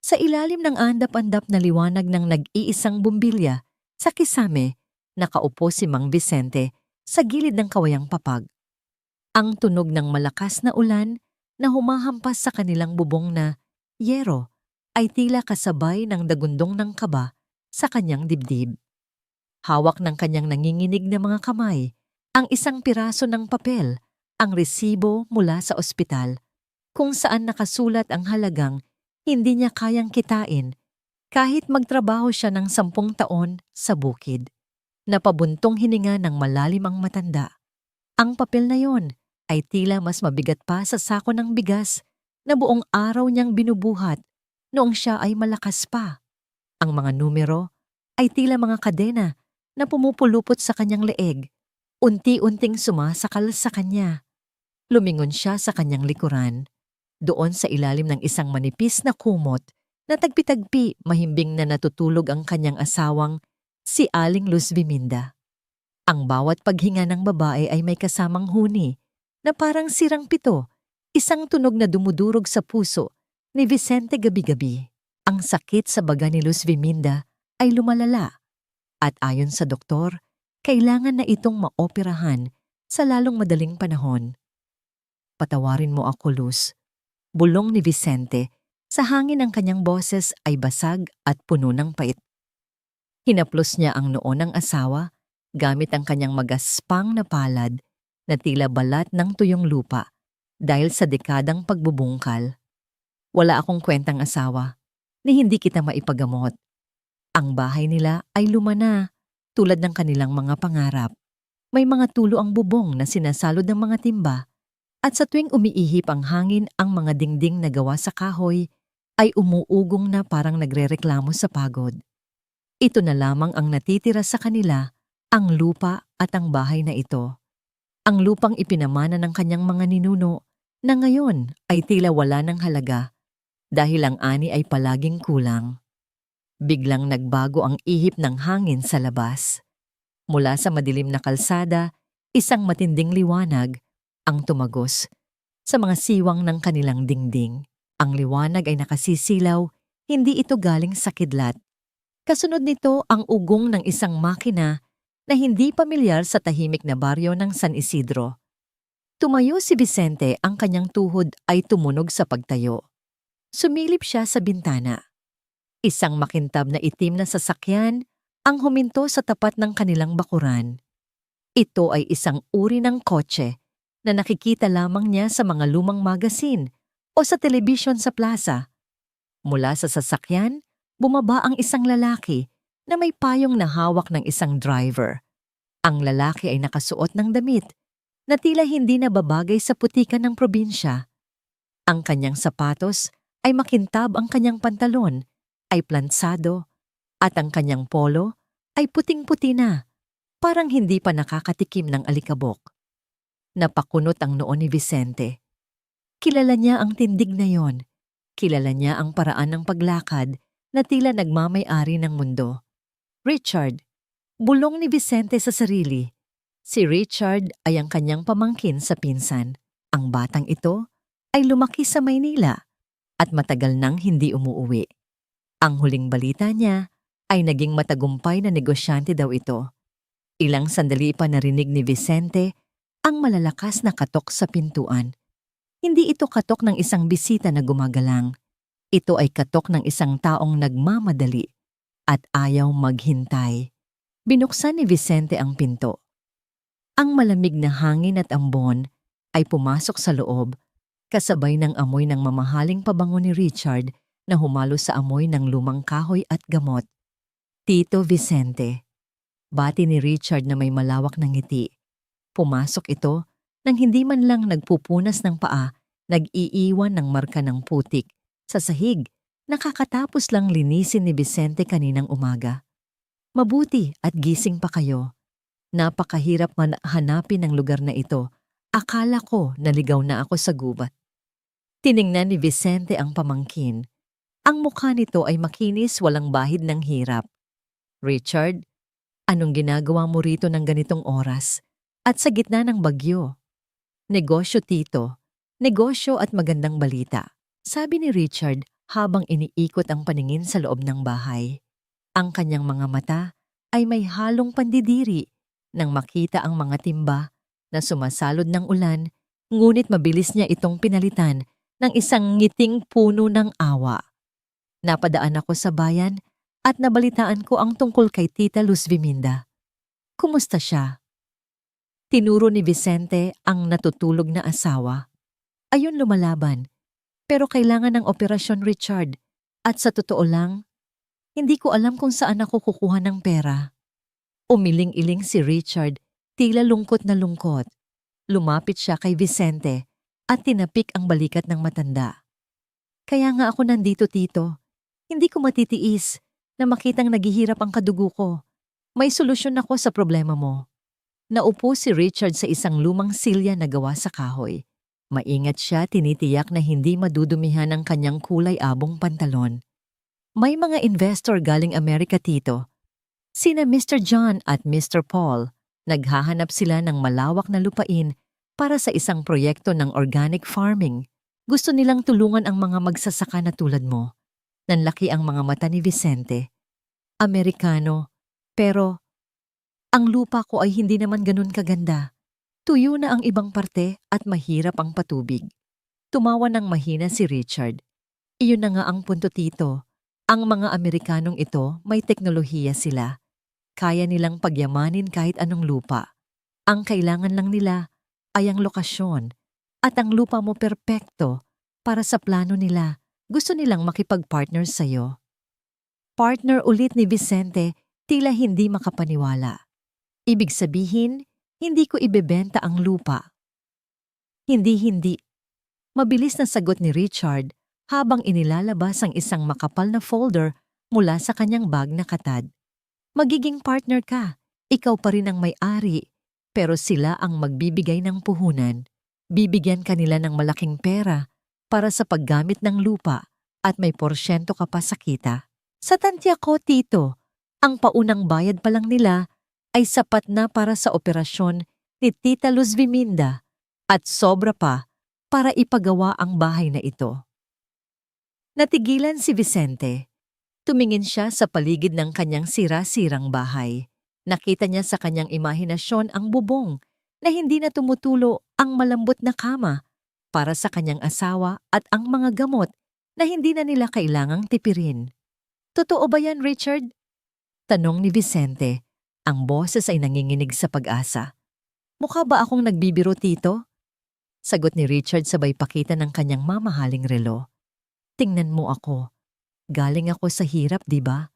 Sa ilalim ng andap-andap na liwanag ng nag-iisang bumbilya, sa kisame, nakaupo si Mang Vicente sa gilid ng kawayang papag. Ang tunog ng malakas na ulan na humahampas sa kanilang bubong na yero ay tila kasabay ng dagundong ng kaba sa kanyang dibdib. Hawak ng kanyang nanginginig na mga kamay, ang isang piraso ng papel, ang resibo mula sa ospital, kung saan nakasulat ang halagang hindi niya kayang kitain kahit magtrabaho siya ng 10 taon sa bukid. Napabuntong hininga ng malalim ang matanda. Ang papel na yon ay tila mas mabigat pa sa sako ng bigas na buong araw niyang binubuhat noong siya ay malakas pa. Ang mga numero ay tila mga kadena na pumupulupot sa kanyang leeg, unti-unting sumasakal sa kanya. Lumingon siya sa kanyang likuran. Doon sa ilalim ng isang manipis na kumot na tagpi-tagpi mahimbing na natutulog ang kanyang asawang si Aling Luz Biminda. Ang bawat paghinga ng babae ay may kasamang huni na parang sirang pito, isang tunog na dumudurog sa puso ni Vicente gabi-gabi. Ang sakit sa baga ni Luz Biminda ay lumalala at ayon sa doktor, kailangan na itong maoperahan sa lalong madaling panahon. Patawarin mo ako, Luz. Bulong ni Vicente, sa hangin ang kanyang boses ay basag at puno ng pait. Hinaplos niya ang noo ng asawa gamit ang kanyang magaspang na palad na tila balat ng tuyong lupa dahil sa dekadang pagbubungkal. Wala akong kwentang asawa, ni hindi kita maipagamot. Ang bahay nila ay lumana tulad ng kanilang mga pangarap. May mga tulo ang bubong na sinasalod ng mga timba. At sa tuwing umiihip ang hangin ang mga dingding na gawa sa kahoy, ay umuugong na parang nagrereklamo sa pagod. Ito na lamang ang natitira sa kanila, ang lupa at ang bahay na ito. Ang lupang ipinamana ng kanyang mga ninuno na ngayon ay tila wala ng halaga dahil ang ani ay palaging kulang. Biglang nagbago ang ihip ng hangin sa labas. Mula sa madilim na kalsada, isang matinding liwanag ang tumagos sa mga siwang ng kanilang dingding. Ang liwanag ay nakasisilaw, hindi ito galing sa kidlat. Kasunod nito ang ugong ng isang makina na hindi pamilyar sa tahimik na baryo ng San Isidro. Tumayo si Vicente, ang kanyang tuhod ay tumunog sa pagtayo. Sumilip siya sa bintana. Isang makintab na itim na sasakyan ang huminto sa tapat ng kanilang bakuran. Ito ay isang uri ng kotse na nakikita lamang niya sa mga lumang magasin o sa telebisyon sa plaza. Mula sa sasakyan, bumaba ang isang lalaki na may payong na hawak ng isang driver. Ang lalaki ay nakasuot ng damit na tila hindi nababagay sa putikan ng probinsya. Ang kanyang sapatos ay makintab, ang kanyang pantalon ay plansado at ang kanyang polo ay puting-puti na, parang hindi pa nakakatikim ng alikabok. Napakunot ang noo ni Vicente. Kilala niya ang tindig na yon. Kilala niya ang paraan ng paglakad na tila nagmamay-ari ng mundo. Richard, bulong ni Vicente sa sarili. Si Richard ay ang kanyang pamangkin sa pinsan. Ang batang ito ay lumaki sa Maynila at matagal nang hindi umuuwi. Ang huling balita niya ay naging matagumpay na negosyante daw ito. Ilang sandali pa narinig ni Vicente ang malalakas na katok sa pintuan. Hindi ito katok ng isang bisita na gumagalang. Ito ay katok ng isang taong nagmamadali at ayaw maghintay. Binuksan ni Vicente ang pinto. Ang malamig na hangin at ambon ay pumasok sa loob, kasabay ng amoy ng mamahaling pabango ni Richard na humalo sa amoy ng lumang kahoy at gamot. Tito Vicente. Bati ni Richard na may malawak na ngiti. Pumasok ito nang hindi man lang nagpupunas ng paa, nag-iiwan ng marka ng putik sa sahig na kakatapos lang linisin ni Vicente kaninang umaga. Mabuti at gising pa kayo. Napakahirap man hanapin ang lugar na ito. Akala ko naligaw na ako sa gubat. Tiningnan ni Vicente ang pamangkin. Ang mukha nito ay makinis, walang bahid ng hirap. Richard, anong ginagawa mo rito ng ganitong oras? At sa gitna ng bagyo? Negosyo, tito. Negosyo at magandang balita, sabi ni Richard habang iniikot ang paningin sa loob ng bahay. Ang kanyang mga mata ay may halong pandidiri nang makita ang mga timba na sumasalod ng ulan, ngunit mabilis niya itong pinalitan ng isang ngiting puno ng awa. Napadaan ako sa bayan at nabalitaan ko ang tungkol kay Tita Luz Viminda. Kumusta siya? Tinuro ni Vicente ang natutulog na asawa. Ayun, lumalaban. Pero kailangan ng operasyon, Richard. At sa totoo lang, hindi ko alam kung saan ako kukuha ng pera. Umiling-iling si Richard, tila lungkot na lungkot. Lumapit siya kay Vicente at tinapik ang balikat ng matanda. Kaya nga ako nandito, Tito. Hindi ko matitiis na makitang naghihirap ang kadugo ko. May solusyon ako sa problema mo. Naupo si Richard sa isang lumang silya na gawa sa kahoy. Maingat siya, tinitiyak na hindi madudumihan ang kanyang kulay abong pantalon. May mga investor galing Amerika, Tito. Sina Mr. John at Mr. Paul. Naghahanap sila ng malawak na lupain para sa isang proyekto ng organic farming. Gusto nilang tulungan ang mga magsasaka na tulad mo. Nanlaki ang mga mata ni Vicente. Amerikano, pero ang lupa ko ay hindi naman ganun kaganda. Tuyo na ang ibang parte at mahirap ang patubig. Tumawa ng mahina si Richard. Iyon na nga ang punto, Tito. Ang mga Amerikanong ito may teknolohiya sila. Kaya nilang pagyamanin kahit anong lupa. Ang kailangan lang nila ay ang lokasyon at ang lupa mo perpekto para sa plano nila. Gusto nilang makipag-partner sa'yo. Partner ulit ni Vicente, tila hindi makapaniwala. Ibig sabihin, hindi ko ibebenta ang lupa. Hindi. Mabilis na sagot ni Richard habang inilalabas ang isang makapal na folder mula sa kanyang bag na katad. Magiging partner ka, ikaw pa rin ang may-ari, pero sila ang magbibigay ng puhunan. Bibigyan kanila ng malaking pera para sa paggamit ng lupa at may porsyento ka pa sa kita. Sa tantya ko, Tito, ang paunang bayad pa lang nila ay sapat na para sa operasyon ni Tita Luz Viminda at sobra pa para ipagawa ang bahay na ito. Natigilan si Vicente. Tumingin siya sa paligid ng kanyang sira-sirang bahay. Nakita niya sa kanyang imahinasyon ang bubong na hindi na tumutulo, ang malambot na kama para sa kanyang asawa at ang mga gamot na hindi na nila kailangang tipirin. Totoo ba yan, Richard? Tanong ni Vicente. Ang boses ay nanginginig sa pag-asa. Mukha ba akong nagbibiro, Tito? Sagot ni Richard sabay pakita ng kanyang mamahaling relo. Tingnan mo ako. Galing ako sa hirap, di ba?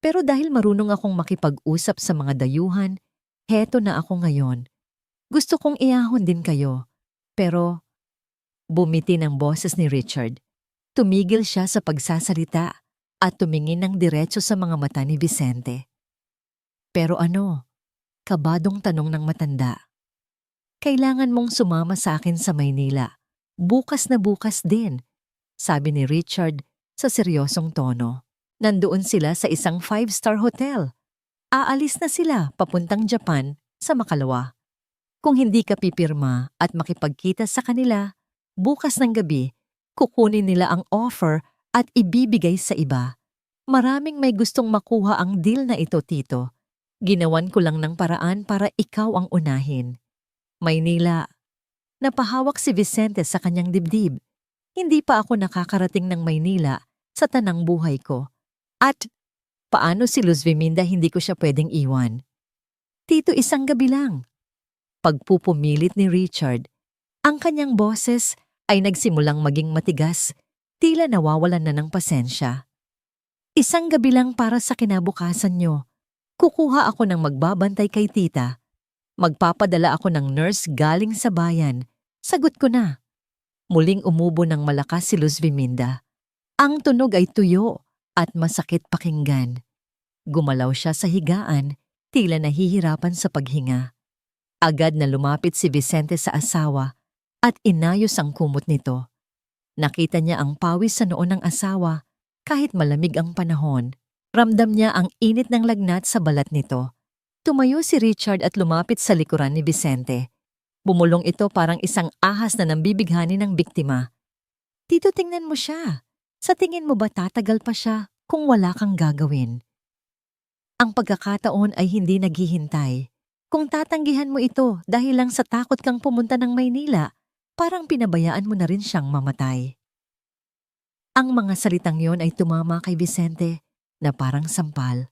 Pero dahil marunong akong makipag-usap sa mga dayuhan, heto na ako ngayon. Gusto kong iahon din kayo. Pero, bumiti ng boses ni Richard. Tumigil siya sa pagsasalita at tumingin ng diretso sa mga mata ni Vicente. Pero ano? Kabadong tanong ng matanda. Kailangan mong sumama sa akin sa Maynila. Bukas na bukas din, sabi ni Richard sa seryosong tono. Nandoon sila sa isang 5-star hotel. Aalis na sila papuntang Japan sa makalawa. Kung hindi ka pipirma at makipagkita sa kanila, bukas ng gabi, kukunin nila ang offer at ibibigay sa iba. Maraming may gustong makuha ang deal na ito, Tito. Ginawan ko lang ng paraan para ikaw ang unahin. Maynila. Napahawak si Vicente sa kanyang dibdib. Hindi pa ako nakakarating ng Maynila sa tanang buhay ko. At paano si Luz Viminda hindi ko siya pwedeng iwan? Tito, isang gabi lang. Pagpupumilit ni Richard. Ang kanyang boses ay nagsimulang maging matigas, tila nawawalan na ng pasensya. Isang gabi lang para sa kinabukasan nyo. Kukuha ako ng magbabantay kay tita. Magpapadala ako ng nurse galing sa bayan. Sagot ko na. Muling umubo ng malakas si Luz Viminda. Ang tunog ay tuyo at masakit pakinggan. Gumalaw siya sa higaan, tila nahihirapan sa paghinga. Agad na lumapit si Vicente sa asawa at inayos ang kumot nito. Nakita niya ang pawis sa noon ng asawa kahit malamig ang panahon. Ramdam niya ang init ng lagnat sa balat nito. Tumayo si Richard at lumapit sa likuran ni Vicente. Bumulong ito parang isang ahas na nambibighani ng biktima. Tito, tingnan mo siya. Sa tingin mo ba tatagal pa siya kung wala kang gagawin? Ang pagkakataon ay hindi naghihintay. Kung tatanggihan mo ito dahil lang sa takot kang pumunta ng Maynila, parang pinabayaan mo na rin siyang mamatay. Ang mga salitang yon ay tumama kay Vicente na parang sampal.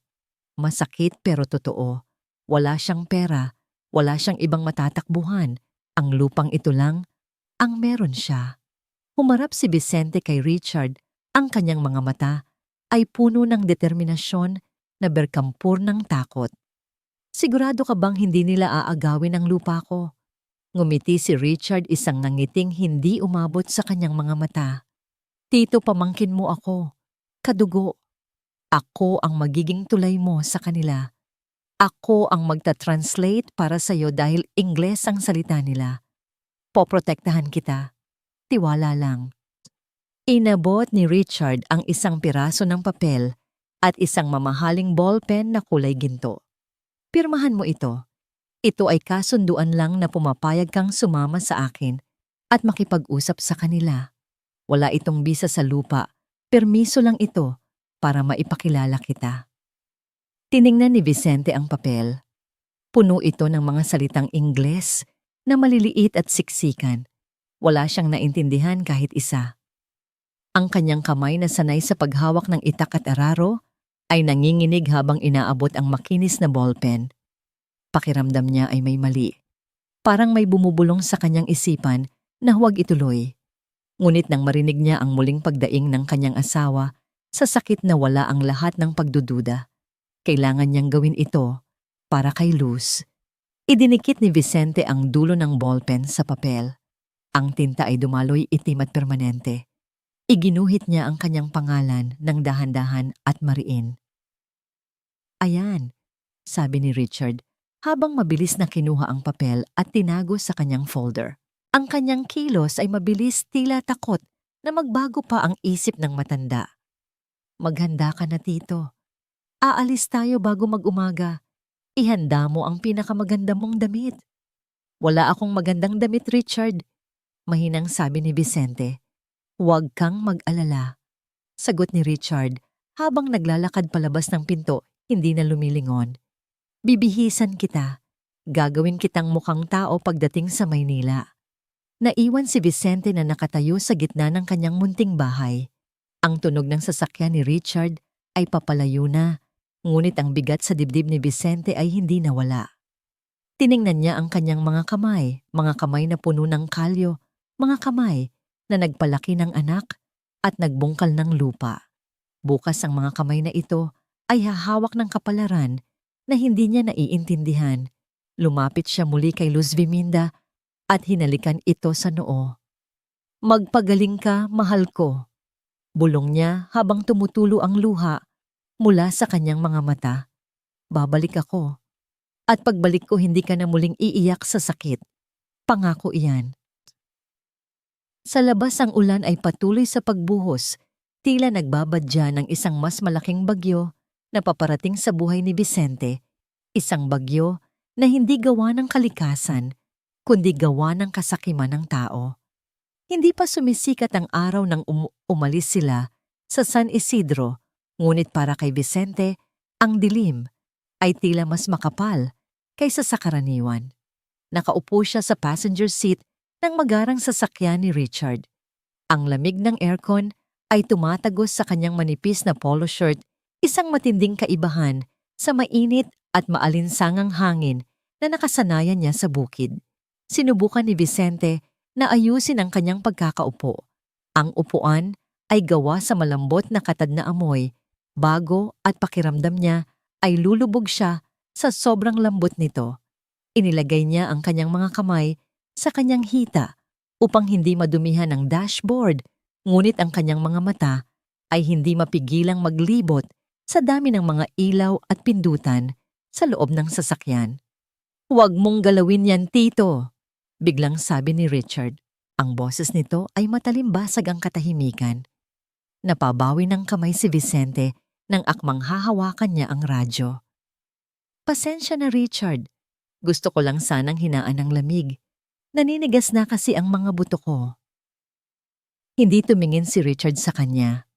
Masakit pero totoo. Wala siyang pera, wala siyang ibang matatakbuhan. Ang lupang ito lang ang meron siya. Humarap si Vicente kay Richard. Ang kanyang mga mata ay puno ng determinasyon na berkampur ng takot. Sigurado ka bang hindi nila aagawin ang lupa ko? Ngumiti si Richard, isang nangiting hindi umabot sa kanyang mga mata. Tito, pamangkin mo ako. Kadugo. Ako ang magiging tulay mo sa kanila. Ako ang magta-translate para sa'yo dahil Ingles ang salita nila. Poprotektahan kita. Tiwala lang. Inabot ni Richard ang isang piraso ng papel at isang mamahaling ballpen na kulay ginto. Pirmahan mo ito. Ito ay kasunduan lang na pumapayag kang sumama sa akin at makipag-usap sa kanila. Wala itong bisa sa lupa. Permiso lang ito para maipakilala kita. Tiningnan ni Vicente ang papel. Puno ito ng mga salitang Ingles na maliliit at siksikan. Wala siyang naintindihan kahit isa. Ang kanyang kamay na sanay sa paghawak ng itak at araro ay nanginginig habang inaabot ang makinis na ballpen. Pakiramdam niya ay may mali. Parang may bumubulong sa kanyang isipan na huwag ituloy. Ngunit nang marinig niya ang muling pagdaing ng kanyang asawa, sa sakit na wala ang lahat ng pagdududa. Kailangan niyang gawin ito para kay Luz. Idinikit ni Vicente ang dulo ng ballpen sa papel. Ang tinta ay dumaloy itim at permanente. Iginuhit niya ang kanyang pangalan ng dahan-dahan at mariin. Ayan, sabi ni Richard, habang mabilis na kinuha ang papel at tinago sa kanyang folder. Ang kanyang kilos ay mabilis, tila takot na magbago pa ang isip ng matanda. Maghanda ka na, Tito. Aalis tayo bago mag-umaga. Ihanda mo ang pinakamaganda mong damit. Wala akong magandang damit, Richard. Mahinang sabi ni Vicente. Huwag kang mag-alala. Sagot ni Richard habang naglalakad palabas ng pinto, hindi na lumilingon. Bibihisan kita. Gagawin kitang mukhang tao pagdating sa Maynila. Naiwan si Vicente na nakatayo sa gitna ng kanyang munting bahay. Ang tunog ng sasakyan ni Richard ay papalayo na, ngunit ang bigat sa dibdib ni Vicente ay hindi nawala. Tiningnan niya ang kanyang mga kamay na puno ng kalyo, mga kamay na nagpalaki ng anak at nagbungkal ng lupa. Bukas ang mga kamay na ito ay hahawak ng kapalaran na hindi niya naiintindihan. Lumapit siya muli kay Luz Viminda at hinalikan ito sa noo. Magpagaling ka, mahal ko. Bulong niya habang tumutulo ang luha mula sa kanyang mga mata. Babalik ako. At pagbalik ko hindi ka na muling iiyak sa sakit. Pangako iyan. Sa labas ang ulan ay patuloy sa pagbuhos, tila nagbabadya ng isang mas malaking bagyo na paparating sa buhay ni Vicente. Isang bagyo na hindi gawa ng kalikasan, kundi gawa ng kasakiman ng tao. Hindi pa sumisikat ang araw nang umalis sila sa San Isidro, ngunit para kay Vicente, ang dilim ay tila mas makapal kaysa sa karaniwan. Nakaupo siya sa passenger seat ng magarang sasakyan ni Richard. Ang lamig ng aircon ay tumatagos sa kanyang manipis na polo shirt, isang matinding kaibahan sa mainit at maalinsangang hangin na nakasanayan niya sa bukid. Sinubukan ni Vicente na ayusin ang kanyang pagkakaupo. Ang upuan ay gawa sa malambot na katad na amoy, bago at pakiramdam niya ay lulubog siya sa sobrang lambot nito. Inilagay niya ang kanyang mga kamay sa kanyang hita upang hindi madumihan ang dashboard, ngunit ang kanyang mga mata ay hindi mapigilang maglibot sa dami ng mga ilaw at pindutan sa loob ng sasakyan. Huwag mong galawin yan, Tito, biglang sabi ni Richard. Ang boses nito ay matalimbasag ang katahimikan. Napabawi ng kamay si Vicente nang akmang hahawakan niya ang radyo. Pasensya na, Richard. Gusto ko lang sanang hinaan ng lamig. Naninigas na kasi ang mga buto ko. Hindi tumingin si Richard sa kanya.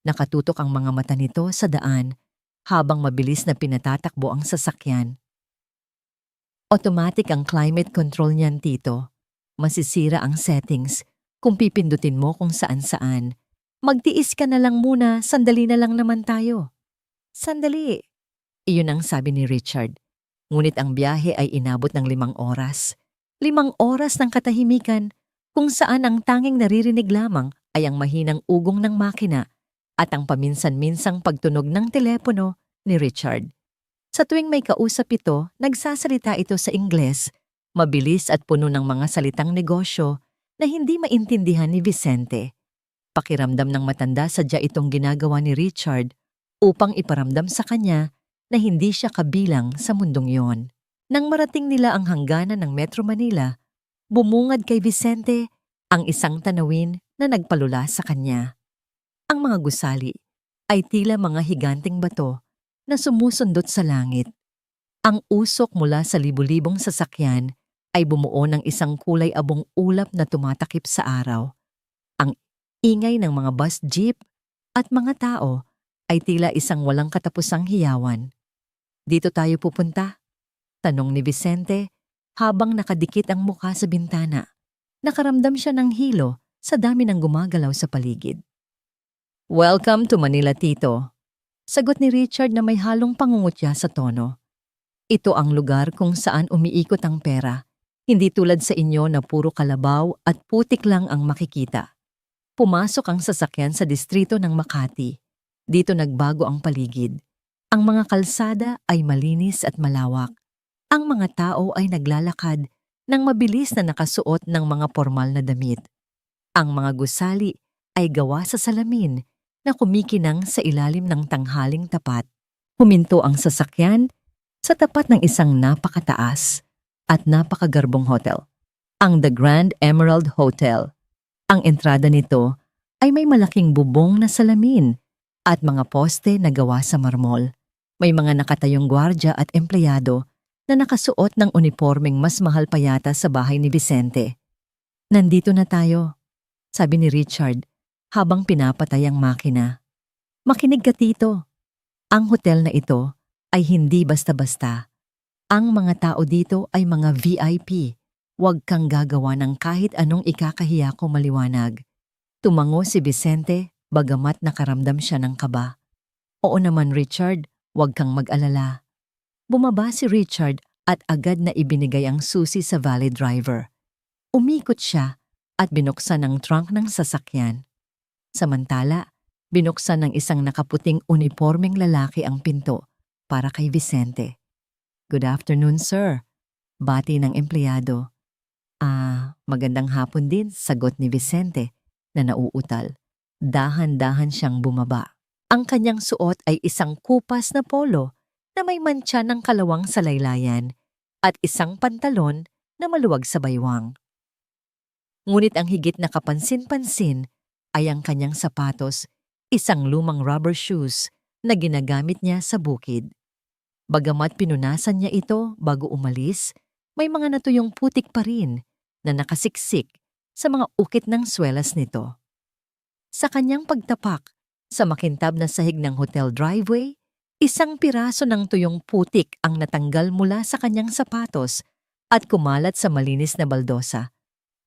Nakatutok ang mga mata nito sa daan habang mabilis na pinatatakbo ang sasakyan. Automatic ang climate control niyan, Tito. Masisira ang settings kung pipindutin mo kung saan-saan. Magtiis ka na lang muna, sandali na lang naman tayo. Sandali. Iyon ang sabi ni Richard. Ngunit ang biyahe ay inabot ng 5 oras. 5 oras ng katahimikan kung saan ang tanging naririnig lamang ay ang mahinang ugong ng makina at ang paminsan-minsang pagtunog ng telepono ni Richard. Sa tuwing may kausap ito, nagsasalita ito sa Ingles, mabilis at puno ng mga salitang negosyo na hindi maintindihan ni Vicente. Pakiramdam ng matanda sadya itong ginagawa ni Richard upang iparamdam sa kanya na hindi siya kabilang sa mundong yon. Nang marating nila ang hangganan ng Metro Manila, bumungad kay Vicente ang isang tanawin na nagpalula sa kanya. Ang mga gusali ay tila mga higanting bato na sumusundot sa langit. Ang usok mula sa libu-libong sasakyan ay bumuo ng isang kulay abong ulap na tumatakip sa araw. Ang ingay ng mga bus jeep at mga tao ay tila isang walang katapusang hiyawan. Dito tayo pupunta? Tanong ni Vicente habang nakadikit ang mukha sa bintana. Nakaramdam siya ng hilo sa dami ng gumagalaw sa paligid. Welcome to Manila, Tito. Sagot ni Richard na may halong pangungutya sa tono. Ito ang lugar kung saan umiikot ang pera, hindi tulad sa inyo na puro kalabaw at putik lang ang makikita. Pumasok ang sasakyan sa distrito ng Makati. Dito nagbago ang paligid. Ang mga kalsada ay malinis at malawak. Ang mga tao ay naglalakad ng mabilis na nakasuot ng mga formal na damit. Ang mga gusali ay gawa sa salamin na kumikinang sa ilalim ng tanghaling tapat. Huminto ang sasakyan sa tapat ng isang napakataas at napakagarbong hotel, ang The Grand Emerald Hotel. Ang entrada nito ay may malaking bubong na salamin at mga poste na gawa sa marmol. May mga nakatayong gwardya at empleyado na nakasuot ng unipormeng mas mahal pa yata sa bahay ni Vicente. Nandito na tayo, sabi ni Richard habang pinapatay ang makina. Makinig ka, Tito. Ang hotel na ito ay hindi basta-basta. Ang mga tao dito ay mga VIP. Huwag kang gagawa ng kahit anong ikakahiya ko maliwanag. Tumango si Vicente bagamat nakaramdam siya ng kaba. Oo naman, Richard, huwag kang mag-alala. Bumaba si Richard at agad na ibinigay ang susi sa valet driver. Umikot siya at binuksan ang trunk ng sasakyan. Samantala, binuksan ng isang nakaputing unipormeng lalaki ang pinto para kay Vicente. Good afternoon, sir. Bati ng empleyado. Magandang hapon din, sagot ni Vicente na nauutal. Dahan-dahan siyang bumaba. Ang kanyang suot ay isang kupas na polo na may mantsa ng kalawang sa laylayan at isang pantalon na maluwag sa baywang. Ngunit ang higit na kapansin-pansin ay ang kanyang sapatos, isang lumang rubber shoes na ginagamit niya sa bukid. Bagamat pinunasan niya ito bago umalis, may mga natuyong putik pa rin na nakasiksik sa mga ukit ng swelas nito. Sa kanyang pagtapak sa makintab na sahig ng hotel driveway, isang piraso ng tuyong putik ang natanggal mula sa kanyang sapatos at kumalat sa malinis na baldosa.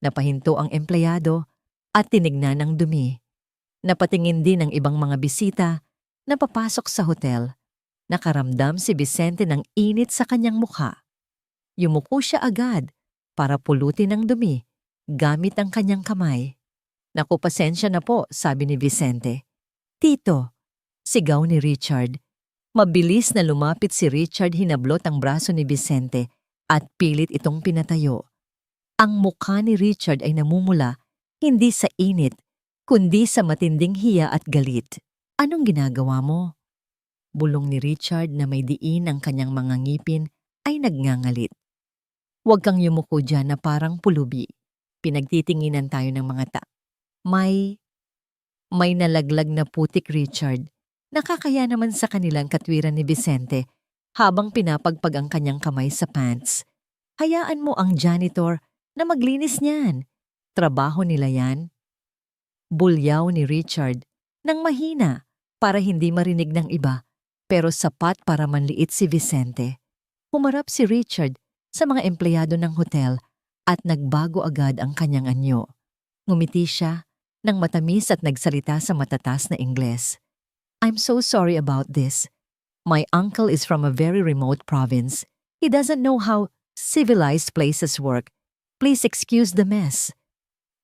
Napahinto ang empleyado at tinignan ng dumi. Napatingin din ang ibang mga bisita na papasok sa hotel. Nakaramdam si Vicente ng init sa kanyang mukha. Yumuko siya agad para pulutin ang dumi gamit ang kanyang kamay. Naku, pasensya na po, sabi ni Vicente. Tito, sigaw ni Richard. Mabilis na lumapit si Richard, hinablot ang braso ni Vicente at pilit itong pinatayo. Ang mukha ni Richard ay namumula hindi sa init, kundi sa matinding hiya at galit. Anong ginagawa mo? Bulong ni Richard na may diin ang kanyang mga ngipin ay nagngangalit. Huwag kang yumuko dyan na parang pulubi. Pinagtitinginan tayo ng mga May nalaglag na putik, Richard. Nakakaya naman sa kanilang katwiran ni Vicente habang pinapagpag ang kanyang kamay sa pants. Hayaan mo ang janitor na maglinis niyan. Trabaho nila yan. Bulyaw ni Richard nang mahina para hindi marinig ng iba, pero sapat para manliit si Vicente. Humarap si Richard sa mga empleyado ng hotel at nagbago agad ang kanyang anyo. Ngumiti siya ng matamis at nagsalita sa matatas na Ingles. "I'm so sorry about this. My uncle is from a very remote province. He doesn't know how civilized places work. Please excuse the mess."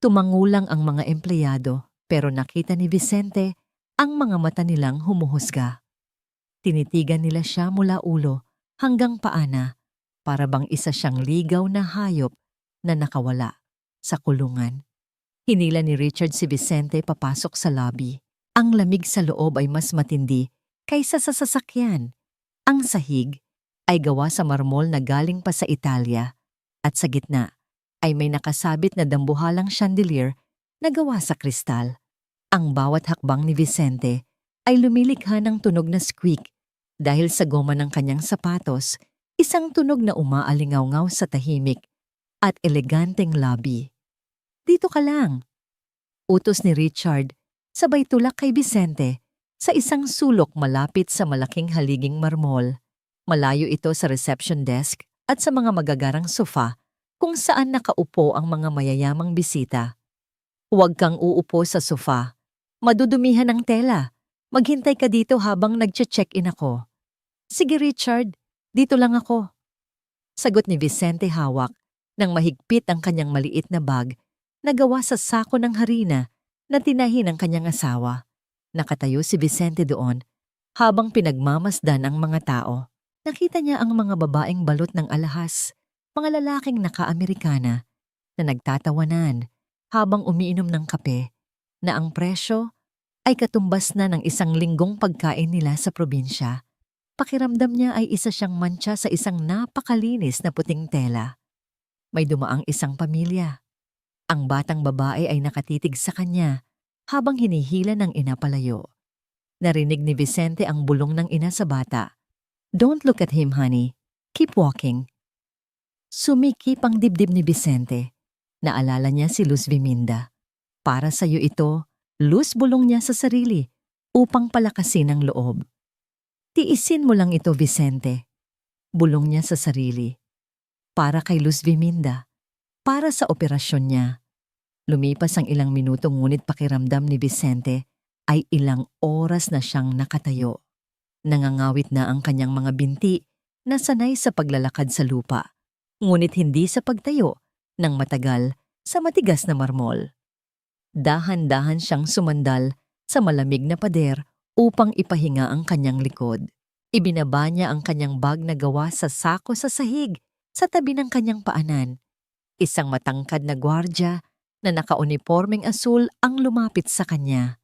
Tumangulang ang mga empleyado pero nakita ni Vicente ang mga mata nilang humuhusga. Tinitigan nila siya mula ulo hanggang paana para bang isa siyang ligaw na hayop na nakawala sa kulungan. Hinila ni Richard si Vicente papasok sa lobby. Ang lamig sa loob ay mas matindi kaysa sa sasakyan. Ang sahig ay gawa sa marmol na galing pa sa Italia at sa gitna ay may nakasabit na dambuhalang chandelier na gawa sa kristal. Ang bawat hakbang ni Vicente ay lumilikha ng tunog na squeak dahil sa goma ng kanyang sapatos, isang tunog na umaalingaw-ngaw sa tahimik at eleganteng lobby. "Dito ka lang," utos ni Richard, sabay tulak kay Vicente sa isang sulok malapit sa malaking haliging marmol. Malayo ito sa reception desk at sa mga magagarang sofa kung saan nakaupo ang mga mayayamang bisita. "Huwag kang uupo sa sofa. Madudumihan ang tela. Maghintay ka dito habang nagche-check-in ako." "Sige Richard, dito lang ako." Sagot ni Vicente hawak nang mahigpit ang kanyang maliit na bag na gawa sa sako ng harina na tinahi ng kanyang asawa. Nakatayo si Vicente doon habang pinagmamasdan ang mga tao. Nakita niya ang mga babaeng balot ng alahas, mga lalaking naka-Amerikana na nagtatawanan habang umiinom ng kape na ang presyo ay katumbas na ng isang linggong pagkain nila sa probinsya. Pakiramdam niya ay isa siyang mantsa sa isang napakalinis na puting tela. May dumaang isang pamilya. Ang batang babae ay nakatitig sa kanya habang hinihila ng ina palayo. Narinig ni Vicente ang bulong ng ina sa bata. "Don't look at him, honey. Keep walking." Sumikip ang dibdib ni Vicente. Naalala niya si Luz Viminda. "Para sa'yo ito," Luz, bulong niya sa sarili upang palakasin ang loob. "Tiisin mo lang ito, Vicente," bulong niya sa sarili. Para kay Luz Viminda, para sa operasyon niya. Lumipas ang ilang minuto ngunit pakiramdam ni Vicente ay ilang oras na siyang nakatayo. Nangangawit na ang kanyang mga binti na sanay sa paglalakad sa lupa, ngunit hindi sa pagtayo ng matagal sa matigas na marmol. Dahan-dahan siyang sumandal sa malamig na pader upang ipahinga ang kanyang likod. Ibinaba niya ang kanyang bag na gawa sa sako sa sahig sa tabi ng kanyang paanan. Isang matangkad na gwardya na nakaunipormeng asul ang lumapit sa kanya.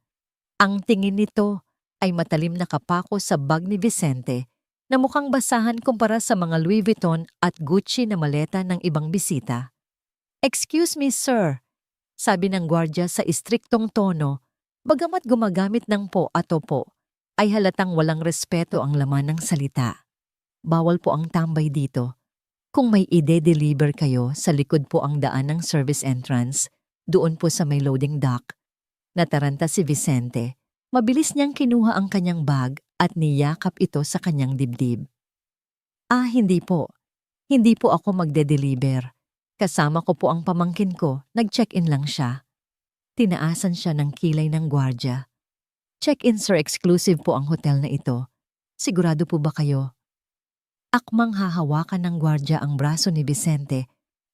Ang tingin nito ay matalim na kapako sa bag ni Vicente na mukhang basahan kumpara sa mga Louis Vuitton at Gucci na maleta ng ibang bisita. "Excuse me, sir," sabi ng gwardya sa istriktong tono, bagamat gumagamit ng po at opo, ay halatang walang respeto ang laman ng salita. "Bawal po ang tambay dito. Kung may ide-deliver kayo, sa likod po ang daan ng service entrance, doon po sa may loading dock." Nataranta si Vicente. Mabilis niyang kinuha ang kanyang bag at niyakap ito sa kanyang dibdib. Hindi po. Hindi po ako magde-deliver. Kasama ko po ang pamangkin ko, nag-check-in lang siya." Tinaasan siya ng kilay ng gwardya. "Check-in sir, exclusive po ang hotel na ito. Sigurado po ba kayo?" Akmang hahawakan ng gwardya ang braso ni Vicente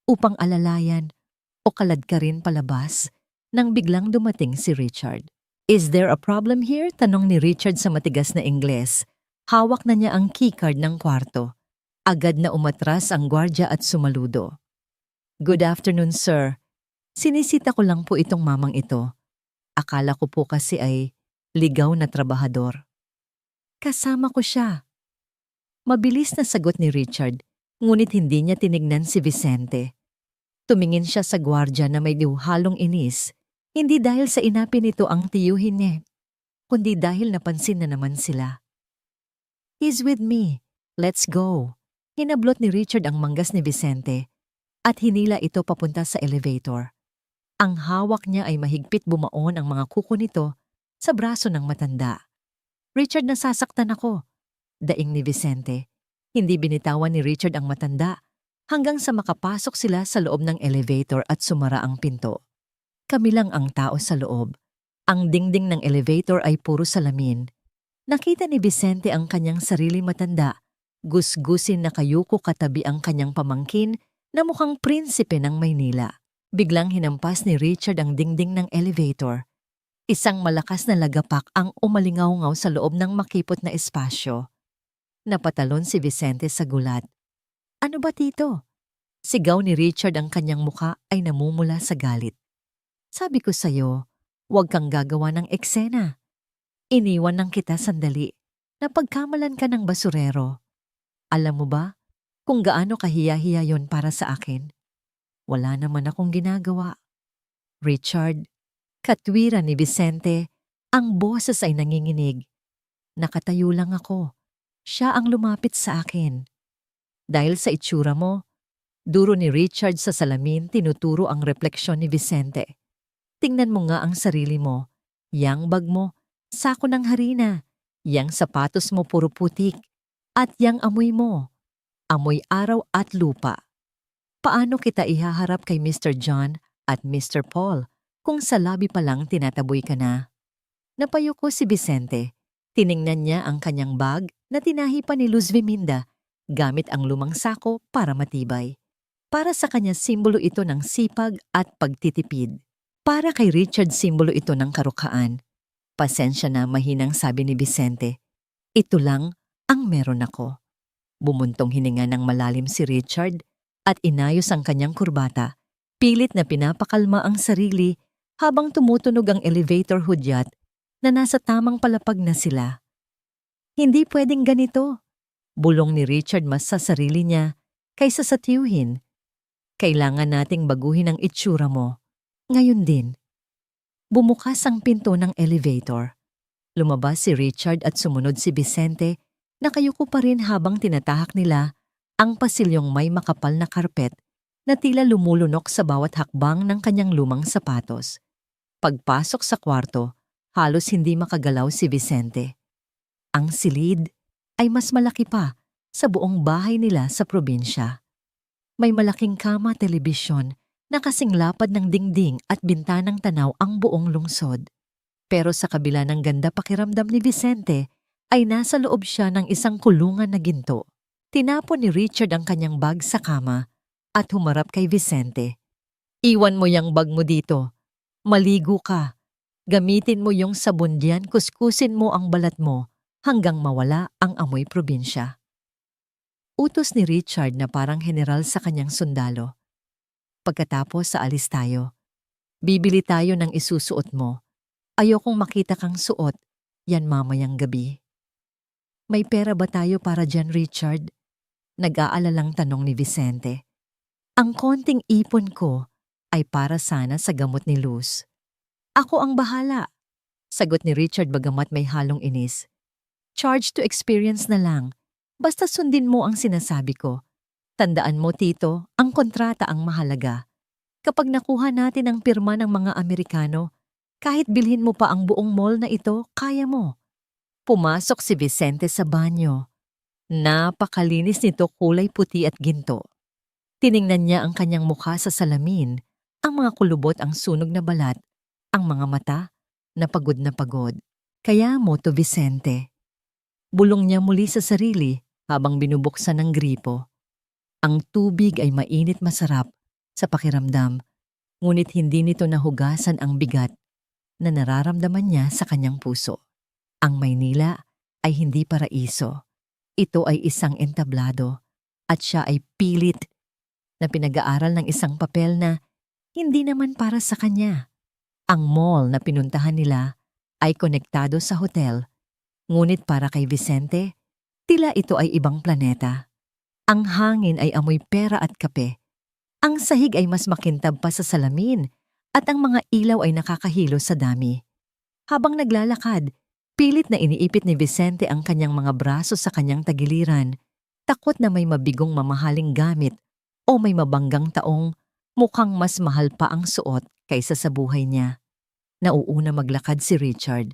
upang alalayan o kaladkarin palabas nang biglang dumating si Richard. "Is there a problem here?" tanong ni Richard sa matigas na Ingles. Hawak na niya ang keycard ng kwarto. Agad na umatras ang gwardya at sumaludo. "Good afternoon, sir. Sinisita ko lang po itong mamang ito. Akala ko po kasi ay ligaw na trabahador." "Kasama ko siya." Mabilis na sagot ni Richard, ngunit hindi niya tinignan si Vicente. Tumingin siya sa gwardya na may halong inis. Hindi dahil sa inapin nito ang tiyuhin niya, kundi dahil napansin na naman sila. "He's with me. Let's go." Hinablot ni Richard ang manggas ni Vicente at hinila ito papunta sa elevator. Ang hawak niya ay mahigpit bumaon ang mga kuko nito sa braso ng matanda. Richard, nasasaktan ako. Daing ni Vicente. Hindi binitawan ni Richard ang matanda hanggang sa makapasok sila sa loob ng elevator at sumara ang pinto. Kami lang ang tao sa loob. Ang dingding ng elevator ay puro salamin. Nakita ni Vicente ang kanyang sarili matanda. Gusgusin na kayuko katabi ang kanyang pamangkin na mukhang prinsipe ng Maynila. Biglang hinampas ni Richard ang dingding ng elevator. Isang malakas na lagapak ang umalingaw-ngaw sa loob ng makipot na espasyo. Napatalon si Vicente sa gulat. Ano ba, tito? Sigaw ni Richard, ang kanyang muka ay namumula sa galit. Sabi ko sa'yo, huwag kang gagawa ng eksena. Iniwan ng kita sandali. Napagkamalan ka ng basurero. Alam mo ba kung gaano kahiya-hiya yon para sa akin? Wala naman akong ginagawa. Richard, katwiran ni Vicente, ang boses ay nanginginig. Nakatayo lang ako. Siya ang lumapit sa akin. Dahil sa itsura mo, duro ni Richard sa salamin tinuturo ang refleksyon ni Vicente. Tingnan mo nga ang sarili mo. Yang bag mo, sako ng harina. Yang sapatos mo puro putik. At yang amoy mo, amoy araw at lupa. Paano kita ihaharap kay Mr. John at Mr. Paul kung sa labi pa lang tinataboy ka na? Napayuko si Vicente. Tiningnan niya ang kanyang bag na tinahi pa ni Luz Viminda gamit ang lumang sako para matibay. Para sa kanya simbolo ito ng sipag at pagtitipid. Para kay Richard simbolo ito ng karukaan. Pasensya na, mahinang sabi ni Vicente. Ito lang ang meron ako. Bumuntong hininga ng malalim si Richard at inayos ang kanyang kurbata. Pilit na pinapakalma ang sarili habang tumutunog ang elevator hudyat na nasa tamang palapag na sila. Hindi pwedeng ganito. Bulong ni Richard mas sa sarili niya kaysa sa tiyuhin. Kailangan nating baguhin ang itsura mo. Ngayon din. Bumukas ang pinto ng elevator. Lumabas si Richard at sumunod si Vicente. Nakayuko pa rin habang tinatahak nila ang pasilyong may makapal na karpet na tila lumulunok sa bawat hakbang ng kanyang lumang sapatos. Pagpasok sa kwarto, halos hindi makagalaw si Vicente. Ang silid ay mas malaki pa sa buong bahay nila sa probinsya. May malaking kama, telebisyon na kasing lapad ng dingding at bintanang tanaw ang buong lungsod. Pero sa kabila ng ganda pakiramdam ni Vicente, ay nasa loob siya ng isang kulungan na ginto. Tinapon ni Richard ang kanyang bag sa kama at humarap kay Vicente. Iwan mo yung bag mo dito. Maligo ka. Gamitin mo yung sabon diyan, kuskusin mo ang balat mo hanggang mawala ang amoy probinsya. Utos ni Richard na parang general sa kanyang sundalo. Pagkatapos sa alis tayo. Bibili tayo ng isusuot mo. Ayokong makita kang suot yan mamayang gabi. May pera ba tayo para dyan, Richard? Nag-aalalang tanong ni Vicente. Ang konting ipon ko ay para sana sa gamot ni Luz. Ako ang bahala, sagot ni Richard bagamat may halong inis. Charge to experience na lang, basta sundin mo ang sinasabi ko. Tandaan mo, tito, ang kontrata ang mahalaga. Kapag nakuha natin ang pirma ng mga Amerikano, kahit bilhin mo pa ang buong mall na ito, kaya mo. Pumasok si Vicente sa banyo. Napakalinis nito, kulay puti at ginto. Tiningnan niya ang kanyang mukha sa salamin, ang mga kulubot, ang sunog na balat, ang mga mata na pagod. Kaya mo to, Vicente. Bulong niya muli sa sarili habang binubuksan ng gripo. Ang tubig ay mainit, masarap sa pakiramdam, ngunit hindi nito nahugasan ang bigat na nararamdaman niya sa kanyang puso. Ang Maynila ay hindi paraiso. Ito ay isang entablado at siya ay pilit na pinag-aaral ng isang papel na hindi naman para sa kanya. Ang mall na pinuntahan nila ay konektado sa hotel, ngunit para kay Vicente, tila ito ay ibang planeta. Ang hangin ay amoy pera at kape. Ang sahig ay mas makintab pa sa salamin at ang mga ilaw ay nakakahilo sa dami. Habang naglalakad, pilit na iniipit ni Vicente ang kanyang mga braso sa kanyang tagiliran, takot na may mabigong mamahaling gamit o may mabanggang taong mukhang mas mahal pa ang suot kaysa sa buhay niya. Nauuna maglakad si Richard.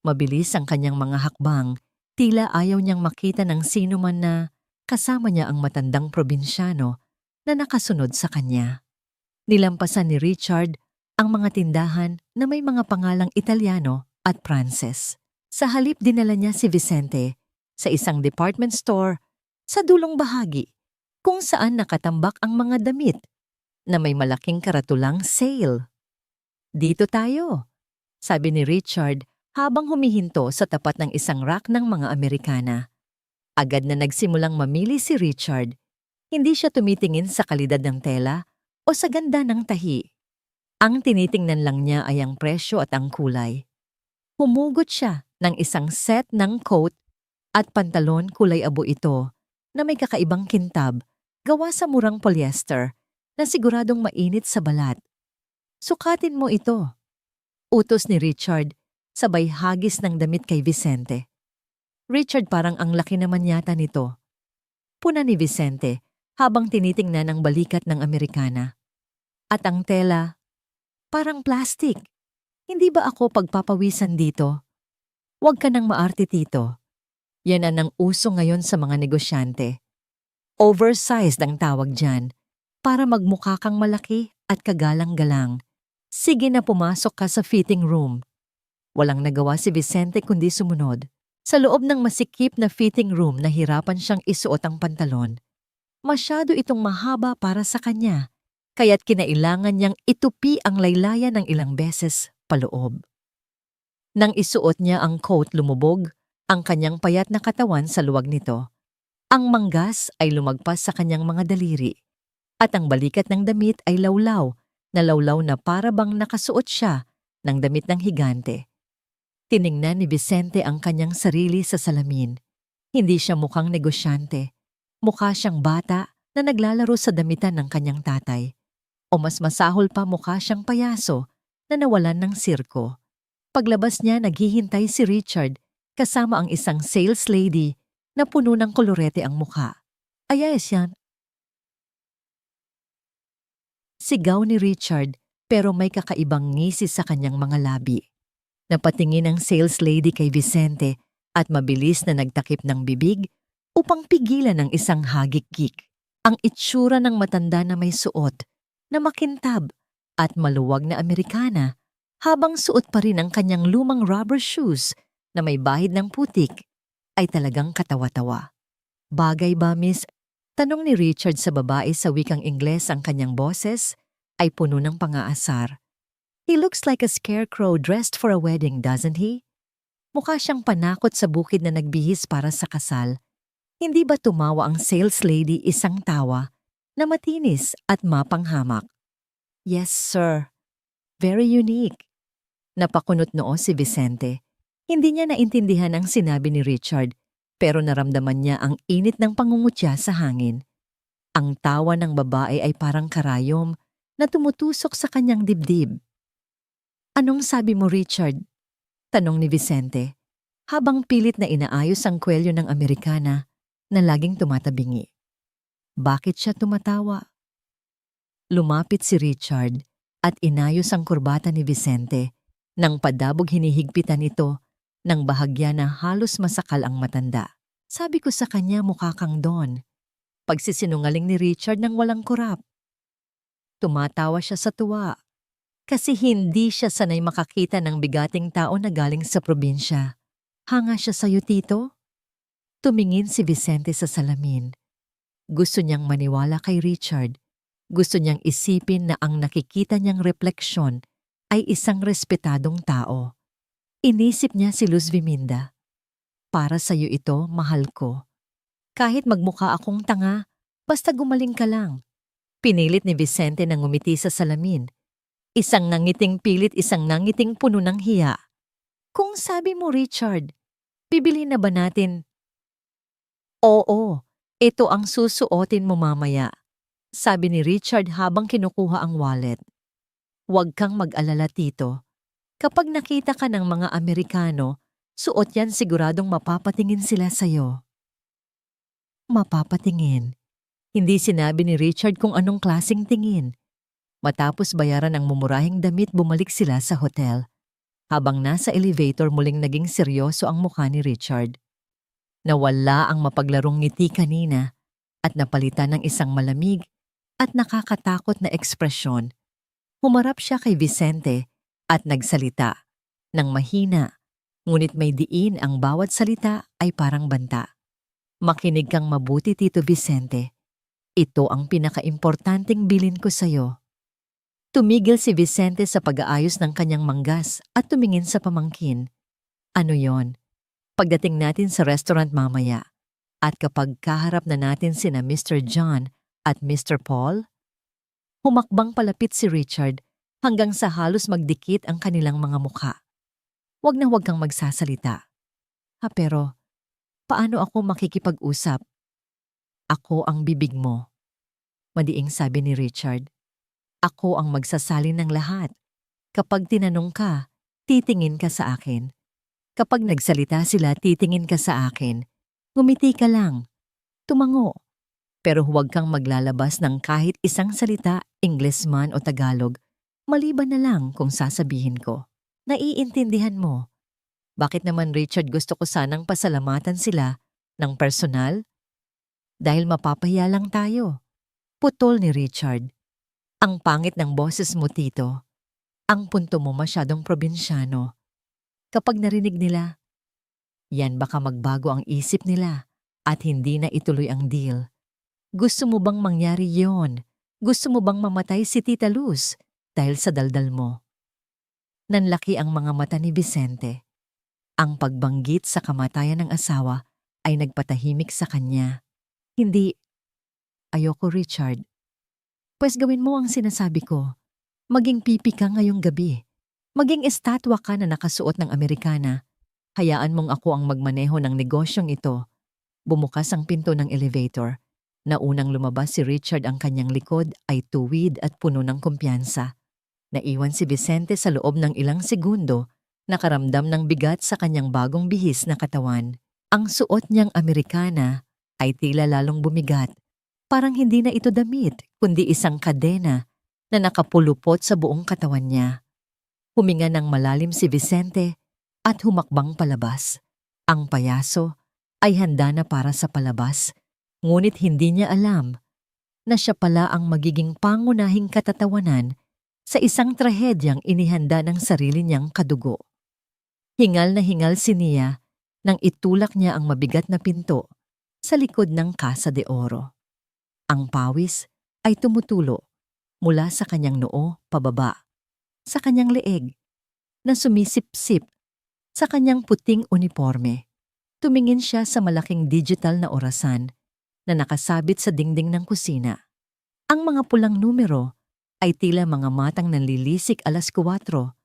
Mabilis ang kanyang mga hakbang, tila ayaw niyang makita ng sino man na kasama niya ang matandang probinsyano na nakasunod sa kanya. Nilampasan ni Richard ang mga tindahan na may mga pangalang Italiano at Pranses. Sa halip dinala niya si Vicente sa isang department store sa dulong bahagi kung saan nakatambak ang mga damit na may malaking karatulang sale. "Dito tayo," sabi ni Richard habang humihinto sa tapat ng isang rack ng mga Amerikana. Agad na nagsimulang mamili si Richard. Hindi siya tumitingin sa kalidad ng tela o sa ganda ng tahi. Ang tinitingnan lang niya ay ang presyo at ang kulay. Humugot siya ng isang set ng coat at pantalon kulay abo ito na may kakaibang kintab gawa sa murang polyester na siguradong mainit sa balat. "Sukatin mo ito," utos ni Richard, sabay hagis ng damit kay Vicente. "Richard, parang ang laki naman yata nito," puna ni Vicente habang tinitingnan ang balikat ng Amerikana. "At ang tela, parang plastic. Hindi ba ako pagpapawisan dito? Huwag ka nang maarte, tito. Yan ang uso ngayon sa mga negosyante. Oversized ang tawag dyan, para magmukha kang malaki at kagalang-galang. Sige na, pumasok ka sa fitting room." Walang nagawa si Vicente kundi sumunod. Sa loob ng masikip na fitting room, nahirapan siyang isuot ang pantalon. Masyado itong mahaba para sa kanya, kaya't kinailangan niyang itupi ang laylayan ng ilang beses paloob. Nang isuot niya ang coat, lumubog ang kanyang payat na katawan sa luwag nito. Ang manggas ay lumagpas sa kanyang mga daliri, at ang balikat ng damit ay lawlaw na para bang nakasuot siya ng damit ng higante. Tiningnan ni Vicente ang kanyang sarili sa salamin. Hindi siya mukhang negosyante. Mukha siyang bata na naglalaro sa damitan ng kanyang tatay. O mas masahol pa, mukha siyang payaso na nawalan ng sirko. Paglabas niya, naghihintay si Richard kasama ang isang sales lady na puno ng kolorete ang mukha. "Ayos yan," sigaw ni Richard, pero may kakaibang ngisi sa kanyang mga labi. Napatingin ang sales lady kay Vicente at mabilis na nagtakip ng bibig upang pigilan ang isang hagik-gik. Ang itsura ng matanda na may suot na makintab at maluwag na Amerikana, habang suot pa rin ang kanyang lumang rubber shoes na may bahid ng putik, ay talagang katawa-tawa. "Bagay ba, miss?" tanong ni Richard sa babae sa wikang Ingles. Ang kanyang boses ay puno ng pang-aasar. "He looks like a scarecrow dressed for a wedding, doesn't he?" Mukha siyang panakot sa bukid na nagbihis para sa kasal. Hindi ba tumawa ang sales lady, isang tawa na matinis at mapanghamak? "Yes, sir. Very unique." Napakunot noo si Vicente. Hindi niya naintindihan ang sinabi ni Richard, pero naramdaman niya ang init ng pangungutya sa hangin. Ang tawa ng babae ay parang karayom na tumutusok sa kanyang dibdib. "Anong sabi mo, Richard?" tanong ni Vicente, habang pilit na inaayos ang kwelyo ng Amerikana na laging tumatabingi. Bakit siya tumatawa? Lumapit si Richard at inayos ang kurbata ni Vicente. Nang padabog, hinihigpitan ito nang bahagya na halos masakal ang matanda. "Sabi ko sa kanya, mukha kang Don." Pagsisinungaling ni Richard nang walang kurap. Tumatawa siya sa tuwa kasi hindi siya sanay makakita ng bigating tao na galing sa probinsya. "Hanga siya sa'yo, tito?" Tumingin si Vicente sa salamin. Gusto niyang maniwala kay Richard. Gusto niyang isipin na ang nakikita niyang refleksyon ay isang respetadong tao. Inisip niya si Luz Viminda. "Para sa'yo ito, mahal ko. Kahit magmukha akong tanga, basta gumaling ka lang." Pinilit ni Vicente na ngumiti sa salamin. Isang nangiting pilit, isang nangiting puno ng hiya. "Kung sabi mo, Richard, bibili na ba natin?" "Oo, ito ang susuotin mo mamaya," sabi ni Richard habang kinukuha ang wallet. "Huwag kang mag-alala, tito. Kapag nakita ka ng mga Amerikano, suot yan, siguradong mapapatingin sila sa'yo." Mapapatingin. Hindi sinabi ni Richard kung anong klaseng tingin. Matapos bayaran ang mumurahing damit, bumalik sila sa hotel. Habang nasa elevator, muling naging seryoso ang mukha ni Richard. Nawala ang mapaglarong ngiti kanina at napalitan ng isang malamig at nakakatakot na ekspresyon. Humarap siya kay Vicente at nagsalita ng mahina, ngunit may diin. Ang bawat salita ay parang banta. Makinig kang mabuti, Tito Vicente. Ito ang pinakaimportanteng bilin ko sa'yo. Tumigil si Vicente sa pag-aayos ng kanyang manggas at tumingin sa pamangkin. Ano yon? Pagdating natin sa restaurant mamaya at kapag kaharap na natin sina Mr. John at Mr. Paul? Humakbang palapit si Richard hanggang sa halos magdikit ang kanilang mga mukha. Huwag na huwag kang magsasalita. Pero paano ako makikipag-usap? Ako ang bibig mo. Madiing sabi ni Richard. Ako ang magsasalin ng lahat. Kapag tinanong ka, titingin ka sa akin. Kapag nagsalita sila, titingin ka sa akin. Ngumiti ka lang. Tumango. Pero huwag kang maglalabas ng kahit isang salita, Ingles man o Tagalog, maliban na lang kung sasabihin ko. Naiintindihan mo. Bakit naman, Richard, gusto ko sanang pasalamatan sila ng personal? Dahil mapapahiya lang tayo. Putol ni Richard. Ang pangit ng boses mo, Tito. Ang punto mo masyadong probinsyano. Kapag narinig nila, yan baka magbago ang isip nila at hindi na ituloy ang deal. Gusto mo bang mangyari yon? Gusto mo bang mamatay si Tita Luz dahil sa daldal mo? Nanlaki ang mga mata ni Vicente. Ang pagbanggit sa kamatayan ng asawa ay nagpatahimik sa kanya. Hindi. Ayoko, Richard. Pues gawin mo ang sinasabi ko. Maging pipi ka ngayong gabi. Maging estatwa ka na nakasuot ng Amerikana. Hayaan mong ako ang magmaneho ng negosyong ito. Bumukas ang pinto ng elevator. Naunang lumabas si Richard, ang kanyang likod ay tuwid at puno ng kumpiyansa. Naiwan si Vicente sa loob ng ilang segundo, nakaramdam ng bigat sa kanyang bagong bihis na katawan. Ang suot niyang Amerikana ay tila lalong bumigat. Parang hindi na ito damit, kundi isang kadena na nakapulupot sa buong katawan niya. Huminga ng malalim si Vicente at humakbang palabas. Ang payaso ay handa na para sa palabas, ngunit hindi niya alam na siya pala ang magiging pangunahing katatawanan sa isang trahedyang inihanda ng sarili niyang kadugo. Hingal na hingal si Nia nang itulak niya ang mabigat na pinto sa likod ng Casa de Oro. Ang pawis ay tumutulo mula sa kanyang noo pababa, sa kanyang leeg, na sumisip-sip sa kanyang puting uniforme. Tumingin siya sa malaking digital na orasan na nakasabit sa dingding ng kusina. Ang mga pulang numero ay tila mga matang nanlilisik 4:00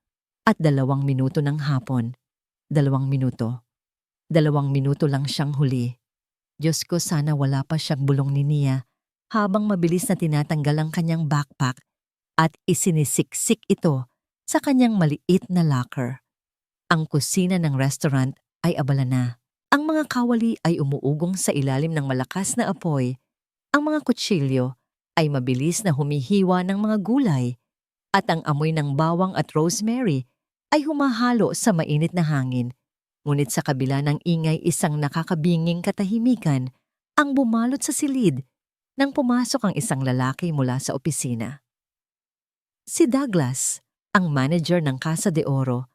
at 2 minuto ng hapon. 2 minuto. 2 minuto lang siyang huli. Diyos ko, sana wala pa siyang bulong ni Nia habang mabilis na tinatanggal ang kanyang backpack at isinisiksik ito sa kanyang maliit na locker. Ang kusina ng restaurant ay abala na. Ang mga kawali ay umuugong sa ilalim ng malakas na apoy. Ang mga kutsilyo ay mabilis na humihiwa ng mga gulay at ang amoy ng bawang at rosemary ay humahalo sa mainit na hangin. Ngunit sa kabila ng ingay, isang nakakabinging katahimikan ang bumalot sa silid nang pumasok ang isang lalaki mula sa opisina. Si Douglas, ang manager ng Casa de Oro,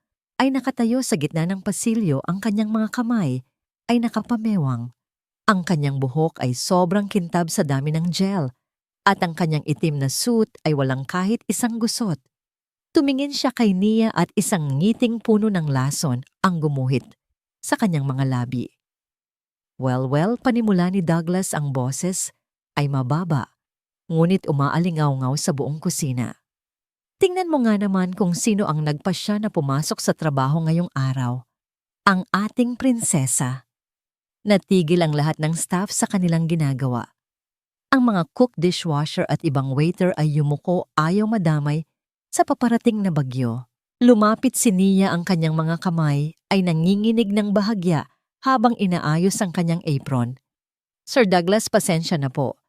ay nakatayo sa gitna ng pasilyo. Ang kanyang mga kamay ay nakapamewang. Ang kanyang buhok ay sobrang kintab sa dami ng gel at ang kanyang itim na suit ay walang kahit isang gusot. Tumingin siya kay Nia at isang ngiting puno ng lason ang gumuhit sa kanyang mga labi. Well, panimula ni Douglas. Ang boses ay mababa, ngunit umaalingaw-ngaw sa buong kusina. Tingnan mo nga naman kung sino ang nagpasya na pumasok sa trabaho ngayong araw. Ang ating prinsesa. Natigil ang lahat ng staff sa kanilang ginagawa. Ang mga cook, dishwasher at ibang waiter ay yumuko, ayaw madamay sa paparating na bagyo. Lumapit si Nia, ang kanyang mga kamay ay nanginginig ng bahagya habang inaayos ang kanyang apron. Sir Douglas, pasensya na po.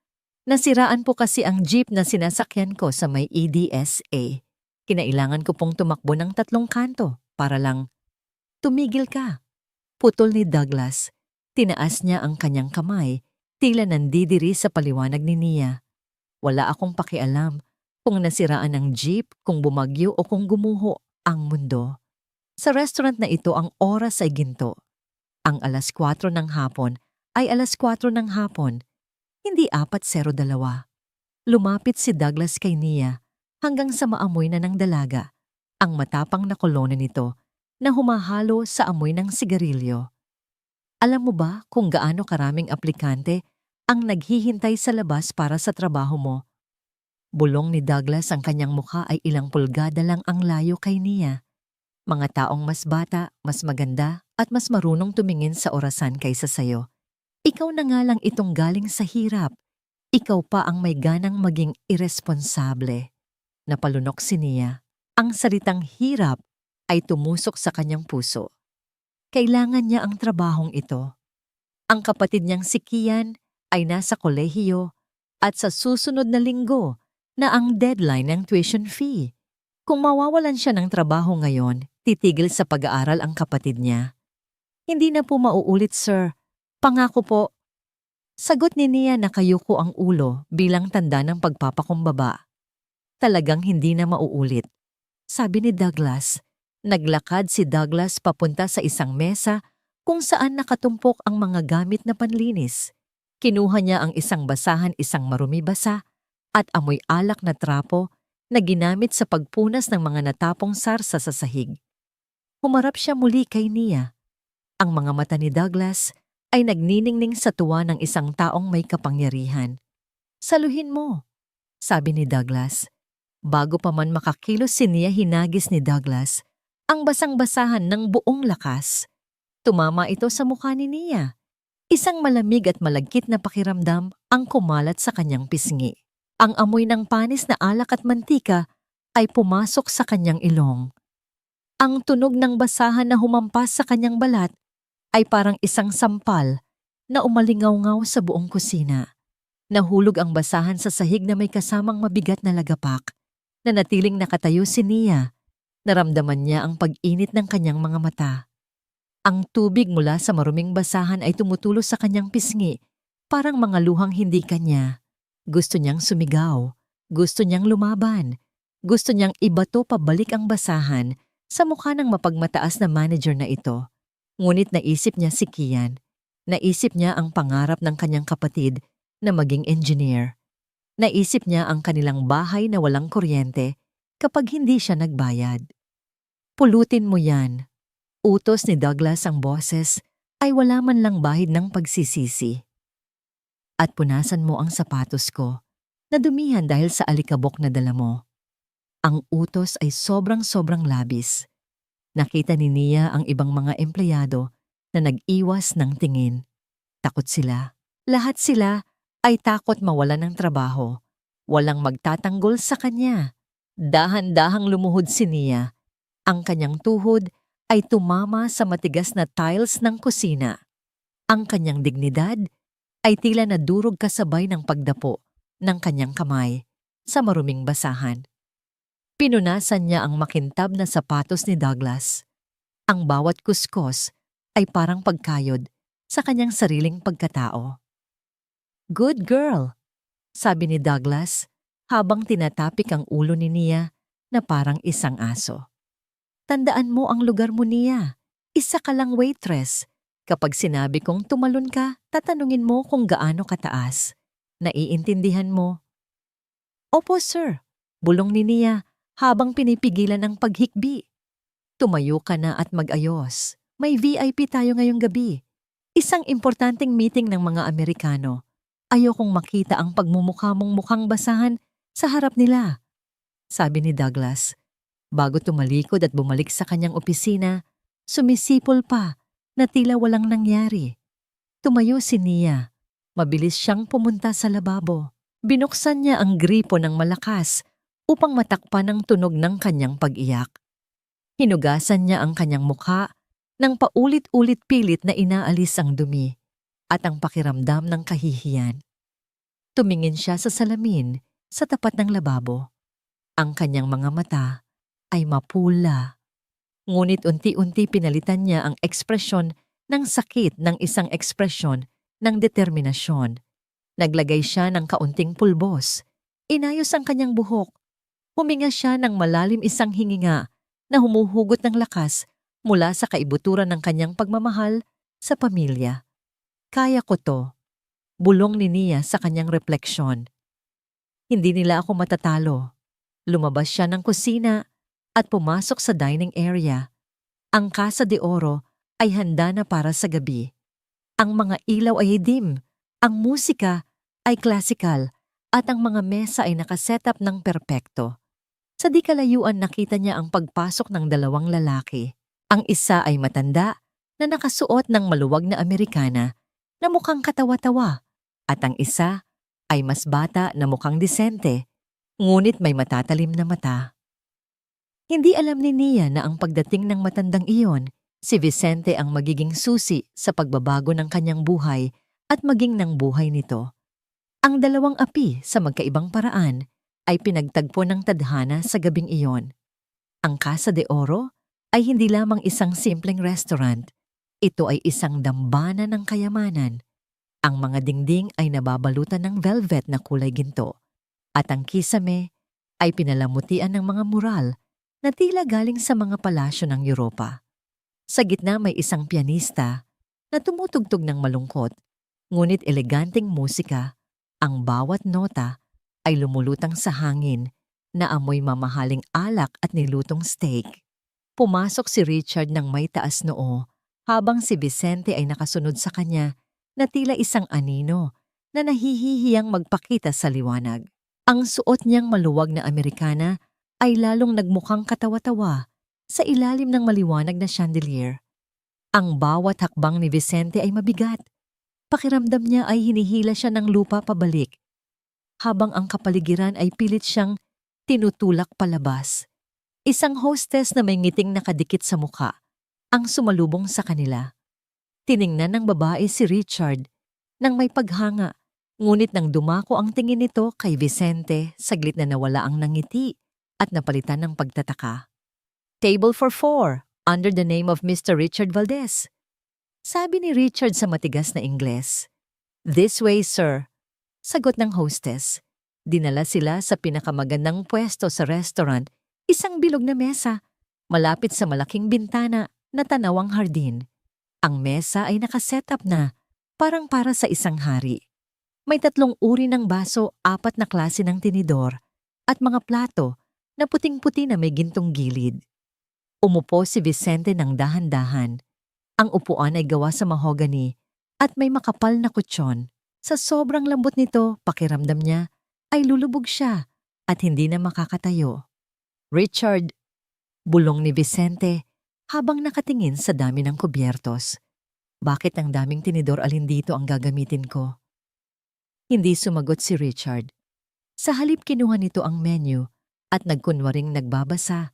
Nasiraan po kasi ang jeep na sinasakyan ko sa may EDSA. Kinailangan ko pong tumakbo ng 3 kanto. para lang, "Tumigil ka." Putol ni Douglas. Tinaas niya ang kanyang kamay, tila nandidiri sa paliwanag ni Nia. "Wala akong pakialam kung nasiraan ang jeep, kung bumagyo o kung gumuho ang mundo. Sa restaurant na ito ang oras ay ginto. Ang 4:00 ng hapon ay 4:00 ng hapon, hindi 4:02. Lumapit si Douglas kay Nia hanggang sa maamoy na ng dalaga ang matapang na kolone nito na humahalo sa amoy ng sigarilyo. "Alam mo ba kung gaano karaming aplikante ang naghihintay sa labas para sa trabaho mo?" Bulong ni Douglas. Ang kanyang mukha ay ilang pulgada lang ang layo kay Nia. Mga taong mas bata, mas maganda, at mas marunong tumingin sa orasan kaysa sayo. Ikaw na nga lang itong galing sa hirap. Ikaw pa ang may ganang maging iresponsable. Napalunok si Nia. Ang salitang hirap ay tumusok sa kanyang puso. Kailangan niya ang trabahong ito. Ang kapatid niyang si Kian ay nasa kolehiyo at sa susunod na linggo na ang deadline ng tuition fee. Kung mawawalan siya ng trabaho ngayon, titigil sa pag-aaral ang kapatid niya. "Hindi na po mauulit, sir. Pangako po." Sagot ni Nia na kayuko ang ulo bilang tanda ng pagpapakumbaba. "Talagang hindi na mauulit," sabi ni Douglas. Naglakad si Douglas papunta sa isang mesa kung saan nakatumpok ang mga gamit na panlinis. Kinuha niya ang isang basahan, isang marumi-basa, at amoy alak na trapo na ginamit sa pagpunas ng mga natapong sarsa sa sahig. Humarap siya muli kay Nia. Ang mga mata ni Douglas ay nagniningning sa tuwa ng isang taong may kapangyarihan. "Saluhin mo," sabi ni Douglas. Bago pa man makakilos si Nia, hinagis ni Douglas ang basang-basahan ng buong lakas. Tumama ito sa mukha ni Nia. Isang malamig at malagkit na pakiramdam ang kumalat sa kanyang pisngi. Ang amoy ng panis na alak at mantika ay pumasok sa kanyang ilong. Ang tunog ng basahan na humampas sa kanyang balat ay parang isang sampal na umalingaw-ngaw sa buong kusina. Nahulog ang basahan sa sahig na may kasamang mabigat na lagapak. Nanatiling nakatayo si Nia. Naramdaman niya ang pag-init ng kanyang mga mata. Ang tubig mula sa maruming basahan ay tumutulo sa kanyang pisngi, parang mga luhang hindi kanya. Gusto niyang sumigaw. Gusto niyang lumaban. Gusto niyang ibato pabalik ang basahan sa mukha ng mapagmataas na manager na ito. Ngunit naisip niya si Kian. Naisip niya ang pangarap ng kanyang kapatid na maging engineer. Naisip niya ang kanilang bahay na walang kuryente kapag hindi siya nagbayad. "Pulutin mo yan." Utos ni Douglas. Ang boses ay wala man lang bahid ng pagsisisi. "At punasan mo ang sapatos ko, nadumihan dahil sa alikabok na dala mo." Ang utos ay sobrang-sobrang labis. Nakita ni Nia ang ibang mga empleyado na nag-iwas ng tingin. Takot sila. Lahat sila ay takot mawalan ng trabaho. Walang magtatanggol sa kanya. Dahan-dahang lumuhod si Nia. Ang kanyang tuhod ay tumama sa matigas na tiles ng kusina. Ang kanyang dignidad ay tila nadurog kasabay ng pagdapo ng kanyang kamay sa maruming basahan. Pinunasan niya ang makintab na sapatos ni Douglas. Ang bawat kuskos ay parang pagkayod sa kanyang sariling pagkatao. "Good girl," sabi ni Douglas habang tinatapik ang ulo ni Nia na parang isang aso. "Tandaan mo ang lugar mo, Nia. Isa ka lang waitress. Kapag sinabi kong tumalon ka, tatanungin mo kung gaano kataas. Naiintindihan mo?" "Opo, sir," bulong ni Nia habang pinipigilan ang paghikbi. "Tumayo ka na at mag-ayos. May VIP tayo ngayong gabi. Isang importanteng meeting ng mga Amerikano. Ayokong makita ang pagmumukha mong mukhang basahan sa harap nila," sabi ni Douglas. Bago tumalikod at bumalik sa kanyang opisina, sumisipol pa na tila walang nangyari. Tumayo si Nia. Mabilis siyang pumunta sa lababo. Binuksan niya ang gripo ng malakas upang matakpan ang tunog ng kanyang pag-iyak. Hinugasan niya ang kanyang mukha nang paulit-ulit pilit na inaalis ang dumi at ang pakiramdam ng kahihiyan. Tumingin siya sa salamin sa tapat ng lababo. Ang kanyang mga mata ay mapula, Ngunit unti-unti pinalitan niya ang ekspresyon ng sakit ng isang ekspresyon ng determinasyon. Naglagay siya ng kaunting pulbos. Inayos ang kanyang buhok. Huminga siya ng malalim isang hininga na humuhugot ng lakas mula sa kaibuturan ng kanyang pagmamahal sa pamilya. Kaya ko to, bulong ni Nia sa kanyang refleksyon. Hindi nila ako matatalo. Lumabas siya ng kusina at pumasok sa dining area. Ang Casa de Oro ay handa na para sa gabi. Ang mga ilaw ay dim, ang musika ay classical at ang mga mesa ay nakasetup ng perpekto. Sa di kalayuan nakita niya ang pagpasok ng dalawang lalaki. Ang isa ay matanda na nakasuot ng maluwag na Amerikana na mukhang katawa-tawa at ang isa ay mas bata na mukhang disente, ngunit may matatalim na mata. Hindi alam ni Nia na ang pagdating ng matandang iyon, si Vicente ang magiging susi sa pagbabago ng kanyang buhay at maging ng buhay nito. Ang dalawang api sa magkaibang paraan ay pinagtagpo ng tadhana sa gabing iyon. Ang Casa de Oro ay hindi lamang isang simpleng restaurant. Ito ay isang dambana ng kayamanan. Ang mga dingding ay nababalutan ng velvet na kulay ginto at ang kisame ay pinalamutian ng mga mural na tila galing sa mga palasyo ng Europa. Sa gitna may isang pianista na tumutugtog ng malungkot, ngunit eleganteng musika. Ang bawat nota ay lumulutang sa hangin na amoy mamahaling alak at nilutong steak. Pumasok si Richard ng may taas noo habang si Vicente ay nakasunod sa kanya na tila isang anino na nahihihiyang magpakita sa liwanag. Ang suot niyang maluwag na Amerikana ay lalong nagmukhang katawa-tawa sa ilalim ng maliwanag na chandelier. Ang bawat hakbang ni Vicente ay mabigat. Pakiramdam niya ay hinihila siya ng lupa pabalik, habang ang kapaligiran ay pilit siyang tinutulak palabas. Isang hostess na may ngiting nakadikit sa mukha ang sumalubong sa kanila. Tiningnan ng babae si Richard nang may paghanga, ngunit nang dumako ang tingin nito kay Vicente, saglit na nawala ang nangiti at napalitan ng pagtataka. "Table for 4, under the name of Mr. Richard Valdez," sabi ni Richard sa matigas na Ingles. "This way, sir," sagot ng hostess. Dinala sila sa pinakamagandang pwesto sa restaurant, isang bilog na mesa, malapit sa malaking bintana na tanawang hardin. Ang mesa ay nakasetup na, parang para sa isang hari. May 3 uri ng baso, 4 na klase ng tinidor, at mga plato na puting-puti na may gintong gilid. Umupo si Vicente ng dahan-dahan. Ang upuan ay gawa sa mahogany at may makapal na kutsyon. Sa sobrang lambot nito, pakiramdam niya ay lulubog siya at hindi na makakatayo. "Richard," bulong ni Vicente habang nakatingin sa dami ng kubyertos. "Bakit ang daming tinidor, alin dito ang gagamitin ko?" Hindi sumagot si Richard. Sa halip kinuha nito ang menu at nagkunwaring nagbabasa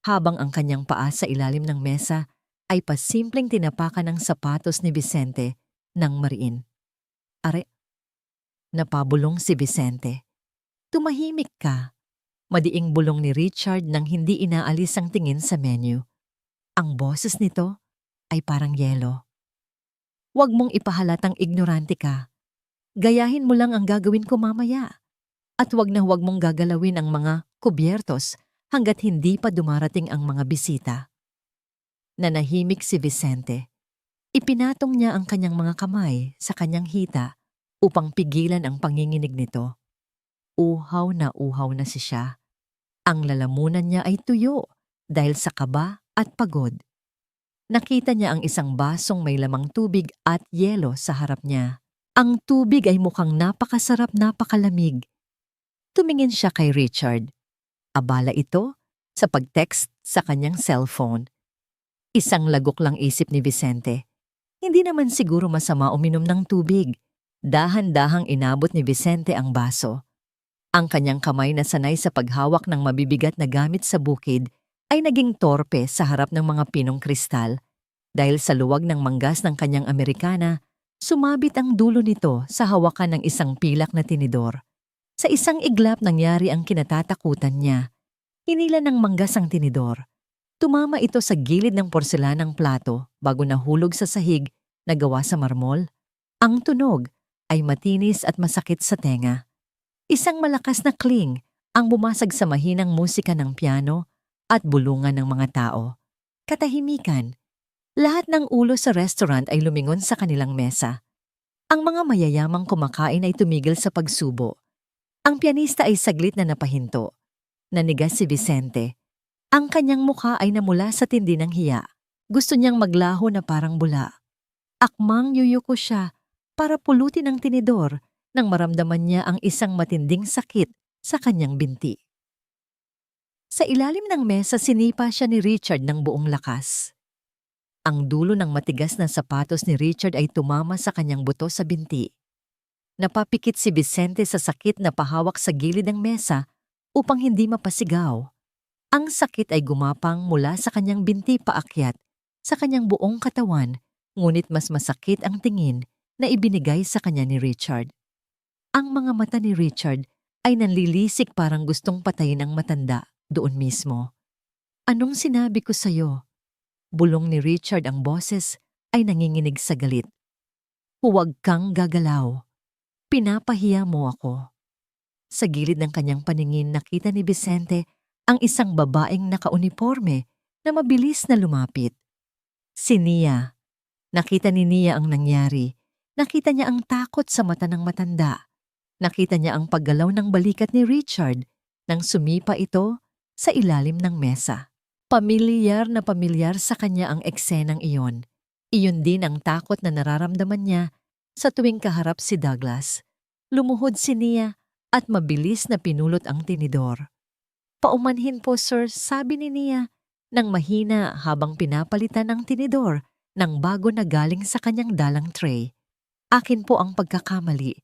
habang ang kanyang paa sa ilalim ng mesa ay pasimpleng tinapakan ng sapatos ni Vicente ng mariin. "Are," napabulong si Vicente. "Tumahimik ka," madiing bulong ni Richard nang hindi inaalis ang tingin sa menu. Ang boses nito ay parang yelo. "Huwag mong ipahalatang ignorante ka. Gayahin mo lang ang gagawin ko mamaya. At huwag na huwag mong gagalawin ang mga kubyertos hanggat hindi pa dumarating ang mga bisita." Nanahimik si Vicente. Ipinatong niya ang kanyang mga kamay sa kanyang hita upang pigilan ang panginginig nito. Uhaw na si siya. Ang lalamunan niya ay tuyo dahil sa kaba at pagod. Nakita niya ang isang basong may lamang tubig at yelo sa harap niya. Ang tubig ay mukhang napakasarap, napakalamig. Tumingin siya kay Richard. Abala ito sa pag-text sa kanyang cellphone. Isang lagok lang isip ni Vicente. Hindi naman siguro masama uminom ng tubig. Dahan-dahang inabot ni Vicente ang baso. Ang kanyang kamay na sanay sa paghawak ng mabibigat na gamit sa bukid ay naging torpe sa harap ng mga pinong kristal. Dahil sa luwag ng manggas ng kanyang Amerikana, sumabit ang dulo nito sa hawakan ng isang pilak na tinidor. Sa isang iglap nangyari ang kinatatakutan niya. Hinila ng manggas ang tinidor. Tumama ito sa gilid ng porselanang plato bago nahulog sa sahig na gawa sa marmol. Ang tunog ay matinis at masakit sa tenga. Isang malakas na kling ang bumasag sa mahinang musika ng piano at bulungan ng mga tao. Katahimikan. Lahat ng ulo sa restaurant ay lumingon sa kanilang mesa. Ang mga mayayamang kumakain ay tumigil sa pagsubo. Ang pianista ay saglit na napahinto. Nanigas si Vicente. Ang kanyang mukha ay namula sa tindi ng hiya. Gusto niyang maglaho na parang bula. Akmang yuyuko siya para pulutin ang tinidor nang maramdaman niya ang isang matinding sakit sa kanyang binti. Sa ilalim ng mesa sinipa siya ni Richard ng buong lakas. Ang dulo ng matigas na sapatos ni Richard ay tumama sa kanyang buto sa binti. Napapikit si Vicente sa sakit na pahawak sa gilid ng mesa upang hindi mapasigaw. Ang sakit ay gumapang mula sa kanyang binti paakyat sa kanyang buong katawan, ngunit mas masakit ang tingin na ibinigay sa kanya ni Richard. Ang mga mata ni Richard ay nanlilisik parang gustong patayin ang matanda doon mismo. "Anong sinabi ko sa'yo?" Bulong ni Richard, ang boses ay nanginginig sa galit. "Huwag kang gagalaw. Pinapahiya mo ako." Sa gilid ng kanyang paningin nakita ni Vicente ang isang babaeng nakauniporme na mabilis na lumapit. Si Nia. Nakita ni Nia ang nangyari. Nakita niya ang takot sa mata ng matanda. Nakita niya ang paggalaw ng balikat ni Richard nang sumipa ito sa ilalim ng mesa. Pamilyar na pamilyar sa kanya ang eksenang iyon. Iyon din ang takot na nararamdaman niya sa tuwing kaharap si Douglas. Lumuhod si Nia at mabilis na pinulot ang tinidor. "Paumanhin po, sir," sabi ni Nia nang mahina habang pinapalitan ang tinidor ng bago na galing sa kanyang dalang tray. "Akin po ang pagkakamali.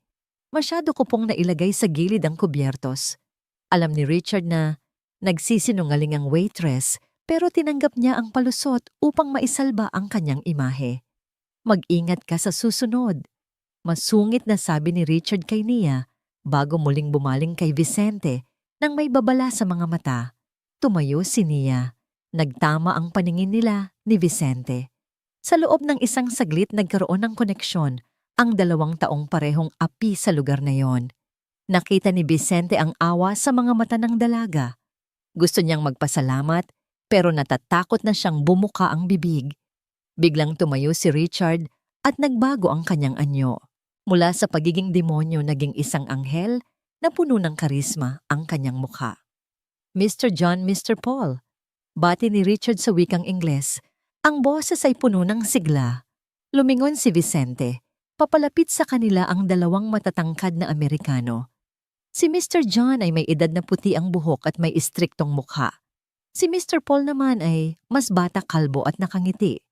Masyado ko pong nailagay sa gilid ang kubyertos." Alam ni Richard na nagsisinungaling ang waitress, pero tinanggap niya ang palusot upang maisalba ang kanyang imahe. "Mag-ingat ka sa susunod." Masungit na sabi ni Richard kay Nia bago muling bumaling kay Vicente nang may babala sa mga mata. Tumayo si Nia. Nagtama ang paningin nila ni Vicente. Sa loob ng isang saglit nagkaroon ng koneksyon ang 2 taong parehong api sa lugar na yon. Nakita ni Vicente ang awa sa mga mata ng dalaga. Gusto niyang magpasalamat pero natatakot na siyang bumuka ang bibig. Biglang tumayo si Richard at nagbago ang kanyang anyo. Mula sa pagiging demonyo naging isang anghel na puno ng karisma ang kanyang mukha. "Mr. John, Mr. Paul," bati ni Richard sa wikang Ingles. Ang boses ay puno ng sigla. Lumingon si Vicente. Papalapit sa kanila ang 2 matatangkad na Amerikano. Si Mr. John ay may edad na puti ang buhok at may istriktong mukha. Si Mr. Paul naman ay mas bata, kalbo at nakangiti.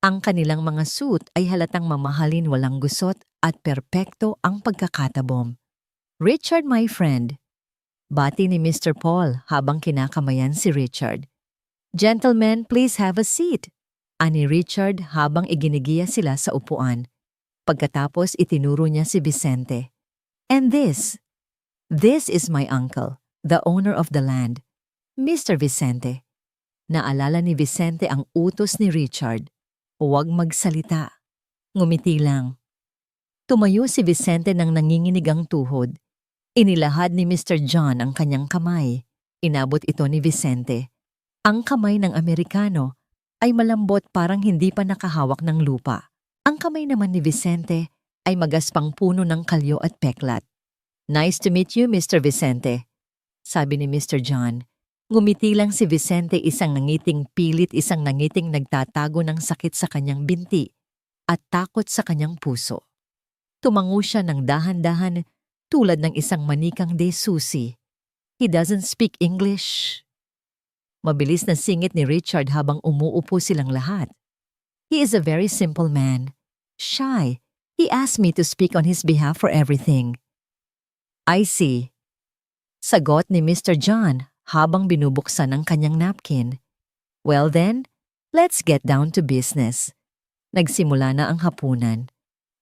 Ang kanilang mga suit ay halatang mamahalin, walang gusot at perpekto ang pagkakatabom. "Richard, my friend," bati ni Mr. Paul habang kinakamayan si Richard. "Gentlemen, please have a seat," ani Richard habang iginigiya sila sa upuan. Pagkatapos itinuro niya si Vicente. "And this is my uncle, the owner of the land, Mr. Vicente." Naalala ni Vicente ang utos ni Richard. Huwag magsalita. Ngumiti lang. Tumayo si Vicente nang nanginginig ang tuhod. Inilahad ni Mr. John ang kanyang kamay. Inabot ito ni Vicente. Ang kamay ng Amerikano ay malambot, parang hindi pa nakahawak ng lupa. Ang kamay naman ni Vicente ay magaspang puno ng kalyo at peklat. "Nice to meet you, Mr. Vicente," sabi ni Mr. John. Ngumiti lang si Vicente, isang nangiting pilit, isang nangiting nagtatago ng sakit sa kanyang binti at takot sa kanyang puso. Tumango siya ng dahan-dahan tulad ng isang manikang de susi. "He doesn't speak English." Mabilis na singit ni Richard habang umuupo silang lahat. "He is a very simple man. Shy. He asked me to speak on his behalf for everything." "I see," sagot ni Mr. John habang binubuksan ang kanyang napkin. "Well then, let's get down to business." Nagsimula na ang hapunan.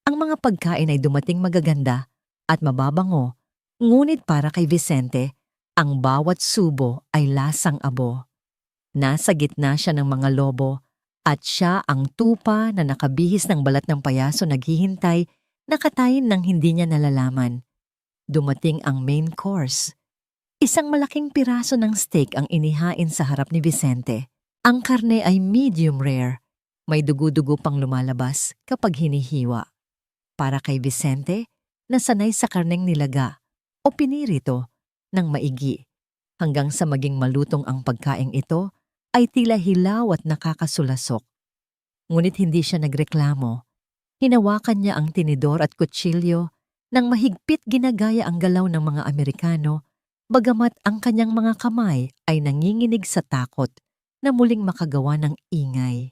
Ang mga pagkain ay dumating magaganda at mababango, ngunit para kay Vicente, ang bawat subo ay lasang abo. Nasa gitna siya ng mga lobo at siya ang tupa na nakabihis ng balat ng payaso naghihintay, nakatayin ng hindi niya nalalaman. Dumating ang main course. Isang malaking piraso ng steak ang inihain sa harap ni Vicente. Ang karne ay medium rare. May dugo-dugo pang lumalabas kapag hinihiwa. Para kay Vicente, nasanay sa karneng nilaga o pinirito ng maigi. Hanggang sa maging malutong ang pagkaing ito, ay tila hilaw at nakakasulasok. Ngunit hindi siya nagreklamo. Hinawakan niya ang tinidor at kutsilyo nang mahigpit ginagaya ang galaw ng mga Amerikano, bagamat ang kanyang mga kamay ay nanginginig sa takot na muling makagawa ng ingay.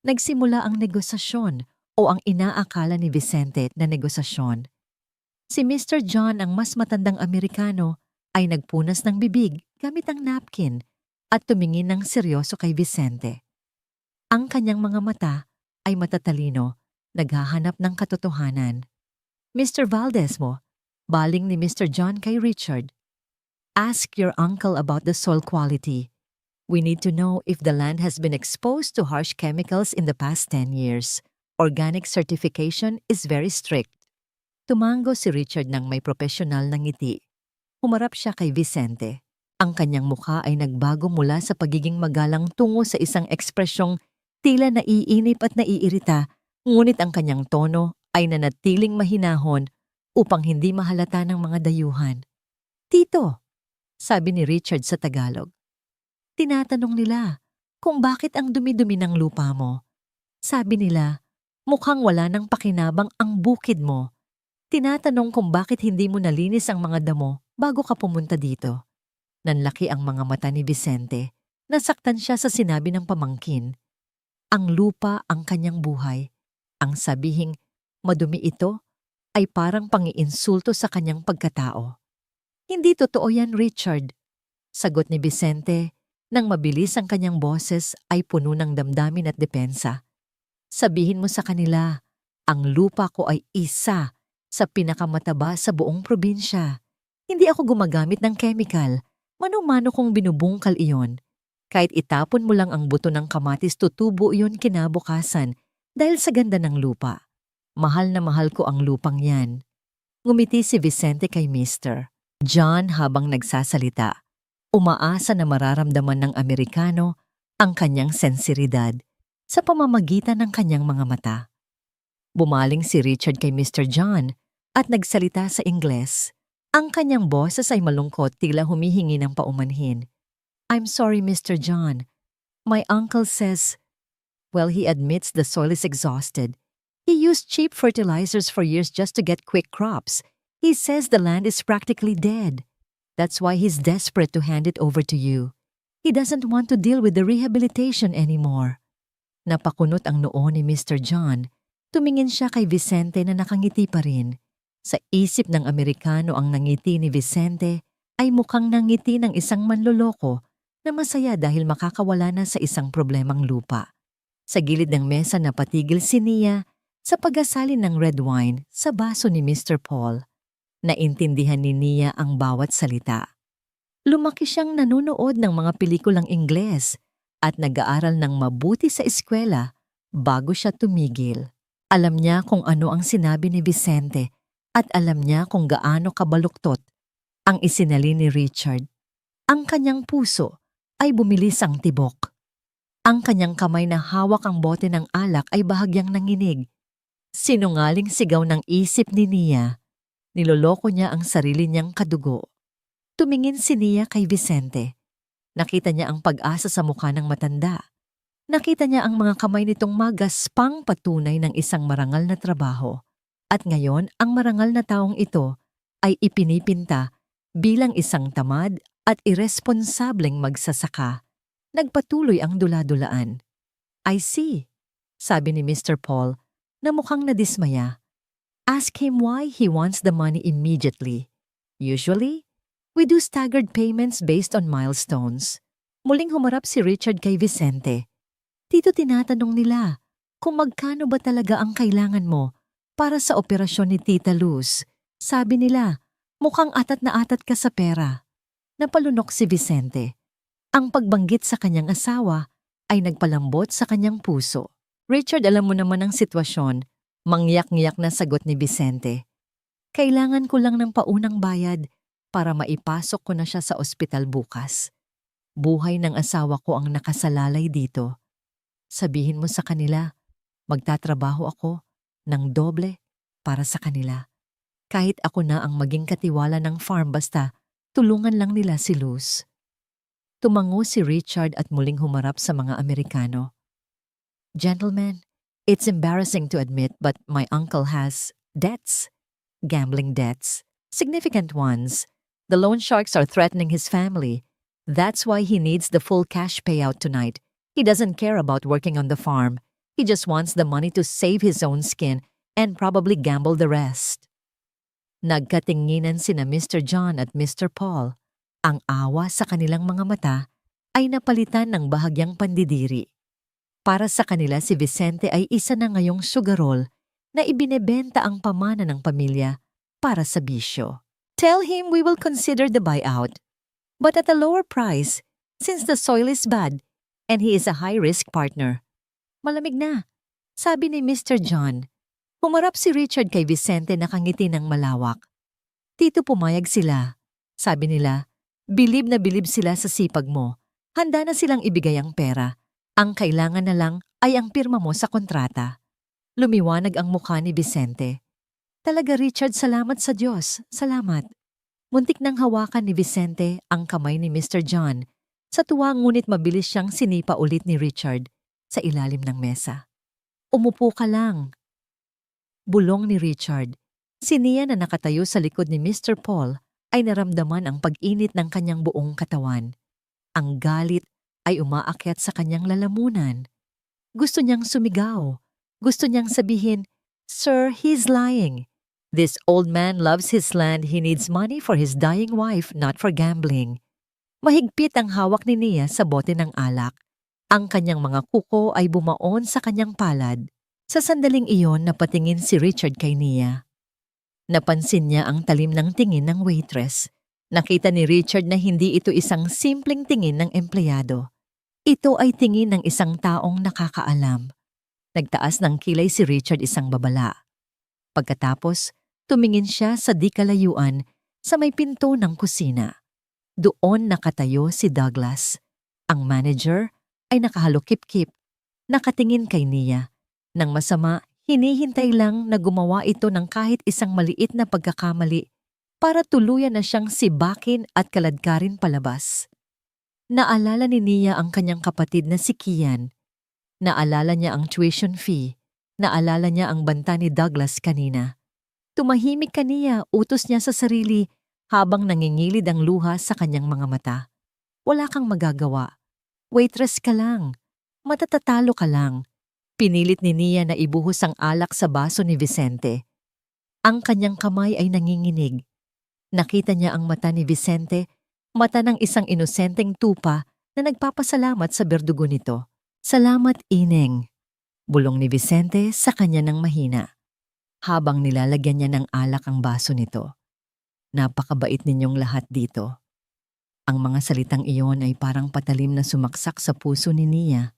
Nagsimula ang negosasyon o ang inaakala ni Vicente na negosasyon. Si Mr. John, ang mas matandang Amerikano, ay nagpunas ng bibig gamit ang napkin at tumingin ng seryoso kay Vicente. Ang kanyang mga mata ay matatalino, naghahanap ng katotohanan. Mr. Valdez mo, baling ni Mr. John kay Richard. Ask your uncle about the soil quality. We need to know if the land has been exposed to harsh chemicals in the past 10 years. Organic certification is very strict. Tumango si Richard ng may profesional na ngiti. Humarap siya kay Vicente. Ang kanyang mukha ay nagbago mula sa pagiging magalang tungo sa isang ekspresyong tila naiinip at naiirita, ngunit ang kanyang tono ay nanatiling mahinahon upang hindi mahalata ng mga dayuhan. Tito, sabi ni Richard sa Tagalog. Tinatanong nila kung bakit ang dumi-dumi ng lupa mo. Sabi nila, mukhang wala nang pakinabang ang bukid mo. Tinatanong kung bakit hindi mo nalinis ang mga damo bago ka pumunta dito. Nanlaki ang mga mata ni Vicente. Nasaktan siya sa sinabi ng pamangkin. Ang lupa ang kanyang buhay. Ang sabihing madumi ito ay parang pangiinsulto sa kanyang pagkatao. Hindi totoo yan, Richard. Sagot ni Vicente nang mabilis ang kanyang boses ay puno ng damdamin at depensa. Sabihin mo sa kanila, ang lupa ko ay isa sa pinakamataba sa buong probinsya. Hindi ako gumagamit ng chemical. Mano-mano kong binubungkal iyon. Kahit itapon mo lang ang buto ng kamatis, tutubo iyon kinabukasan dahil sa ganda ng lupa. Mahal na mahal ko ang lupang yan. Ngumiti si Vicente kay Mr. John habang nagsasalita. Umaasa na mararamdaman ng Amerikano ang kanyang sensiridad sa pamamagitan ng kanyang mga mata. Bumaling si Richard kay Mr. John at nagsalita sa Ingles. Ang kanyang boses ay malungkot, tila humihingi ng paumanhin. I'm sorry, Mr. John. My uncle says, well, he admits the soil is exhausted. He used cheap fertilizers for years just to get quick crops. He says the land is practically dead. That's why he's desperate to hand it over to you. He doesn't want to deal with the rehabilitation anymore. Napakunot ang noo ni Mr. John. Tumingin siya kay Vicente na nakangiti pa rin. Sa isip ng Amerikano, ang nangiti ni Vicente ay mukhang nangiti ng isang manloloko na masaya dahil makakawala na sa isang problemang lupa. Sa gilid ng mesa napatigil si Nia sa paghasalin ng red wine sa baso ni Mr. Paul. Naintindihan ni Nia ang bawat salita. Lumaki siyang nanonood ng mga pelikulang Ingles at nag-aaral ng mabuti sa eskwela bago siya tumigil. Alam niya kung ano ang sinabi ni Vicente at alam niya kung gaano kabaluktot ang isinalin ni Richard. Ang kanyang puso ay bumilis ang tibok. Ang kanyang kamay na hawak ang bote ng alak ay bahagyang nanginig. Sinungaling sigaw ng isip ni Nia. Niloloko niya ang sarili niyang kadugo. Tumingin si Nia kay Vicente. Nakita niya ang pag-asa sa mukha ng matanda. Nakita niya ang mga kamay nitong magaspang patunay ng isang marangal na trabaho. At ngayon, ang marangal na taong ito ay ipinipinta bilang isang tamad at irresponsableng magsasaka. Nagpatuloy ang dula-dulaan. I see, sabi ni Mr. Paul na mukhang nadismaya. Ask him why he wants the money immediately. Usually, we do staggered payments based on milestones. Muling humarap si Richard kay Vicente. Dito tinatanong nila kung magkano ba talaga ang kailangan mo para sa operasyon ni Tita Luz. Sabi nila, mukhang atat na atat ka sa pera. Napalunok si Vicente. Ang pagbanggit sa kanyang asawa ay nagpalambot sa kanyang puso. Richard, alam mo naman ang sitwasyon. Mangyak-ngiyak na sagot ni Vicente. Kailangan ko lang ng paunang bayad para maipasok ko na siya sa ospital bukas. Buhay ng asawa ko ang nakasalalay dito. Sabihin mo sa kanila, magtatrabaho ako ng doble para sa kanila. Kahit ako na ang maging katiwala ng farm basta tulungan lang nila si Luz. Tumango si Richard at muling humarap sa mga Amerikano. Gentlemen, it's embarrassing to admit but my uncle has debts. Gambling debts. Significant ones. The loan sharks are threatening his family. That's why he needs the full cash payout tonight. He doesn't care about working on the farm. He just wants the money to save his own skin and probably gamble the rest. Nagkatinginan sina Mr. John at Mr. Paul. Ang awa sa kanilang mga mata ay napalitan ng bahagyang pandidiri. Para sa kanila si Vicente ay isa na ngayong sugarol na ibinebenta ang pamana ng pamilya para sa bisyo. Tell him we will consider the buyout, but at a lower price since the soil is bad and he is a high-risk partner. Malamig na, sabi ni Mr. John. Humarap si Richard kay Vicente na nakangiti ng malawak. Tito, pumayag sila. Sabi nila, bilib na bilib sila sa sipag mo. Handa na silang ibigay ang pera. Ang kailangan na lang ay ang pirma mo sa kontrata. Lumiwanag ang mukha ni Vicente. Talaga Richard, salamat sa Diyos. Salamat. Muntik nang hawakan ni Vicente ang kamay ni Mr. John. Sa tuwa ngunit mabilis siyang sinipa ulit ni Richard sa ilalim ng mesa. Umupo ka lang. Bulong ni Richard. Si Nia na nakatayo sa likod ni Mr. Paul ay naramdaman ang pag-init ng kanyang buong katawan. Ang galit ay umaakyat sa kanyang lalamunan. Gusto niyang sumigaw. Gusto niyang sabihin, "Sir, he's lying. This old man loves his land. He needs money for his dying wife, not for gambling." Mahigpit ang hawak ni Nia sa bote ng alak. Ang kanyang mga kuko ay bumaon sa kanyang palad. Sa sandaling iyon, napatingin si Richard kay Nia. Napansin niya ang talim ng tingin ng waitress. Nakita ni Richard na hindi ito isang simpleng tingin ng empleyado. Ito ay tingin ng isang taong nakakaalam. Nagtaas ng kilay si Richard isang babala. Pagkatapos, tumingin siya sa di kalayuan sa may pinto ng kusina. Doon nakatayo si Douglas. Ang manager ay nakahalukip-kip, nakatingin kay Nia. Nang masama, hinihintay lang na gumawa ito ng kahit isang maliit na pagkakamali para tuluyan na siyang sibakin at kaladkarin palabas. Naalala ni Nia ang kanyang kapatid na si Kian. Naalala niya ang tuition fee. Naalala niya ang banta ni Douglas kanina. Tumahimik ka, Nia, utos niya sa sarili habang nangingilid ang luha sa kanyang mga mata. Wala kang magagawa. Waitress ka lang. Matatatalo ka lang. Pinilit ni Nia na ibuhos ang alak sa baso ni Vicente. Ang kanyang kamay ay nanginginig. Nakita niya ang mata ni Vicente, mata ng isang inosenteng tupa na nagpapasalamat sa berdugo nito. "Salamat, Ineng," bulong ni Vicente sa kanya ng mahina. Habang nilalagyan niya ng alak ang baso nito. "Napakabait ninyong lahat dito." Ang mga salitang iyon ay parang patalim na sumaksak sa puso ni Nia.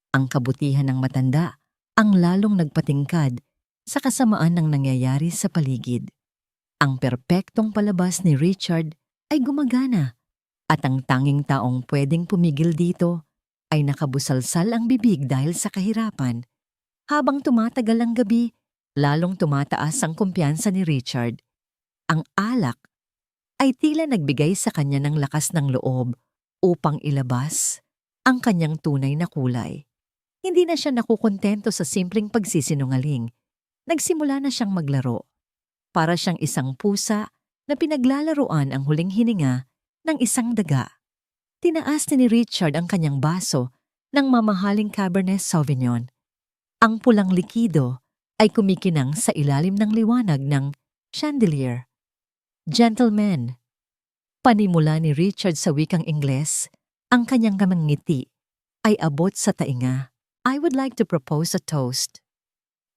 Ang kabutihan ng matanda ang lalong nagpatingkad sa kasamaan ng nangyayari sa paligid. Ang perpektong palabas ni Richard ay gumagana at ang tanging taong pwedeng pumigil dito ay nakabusalsal ang bibig dahil sa kahirapan. Habang tumatagal ang gabi, lalong tumataas ang kumpiyansa ni Richard. Ang alak ay tila nagbigay sa kanya ng lakas ng loob upang ilabas ang kanyang tunay na kulay. Hindi na siya nakukontento sa simpleng pagsisinungaling. Nagsimula na siyang maglaro. Para siyang isang pusa na pinaglalaruan ang huling hininga ng isang daga. Tinaas ni Richard ang kanyang baso ng mamahaling Cabernet Sauvignon. Ang pulang likido ay kumikinang sa ilalim ng liwanag ng chandelier. "Gentlemen," panimula ni Richard sa wikang Ingles, ang kanyang ngiti ay abot sa tainga. "I would like to propose a toast."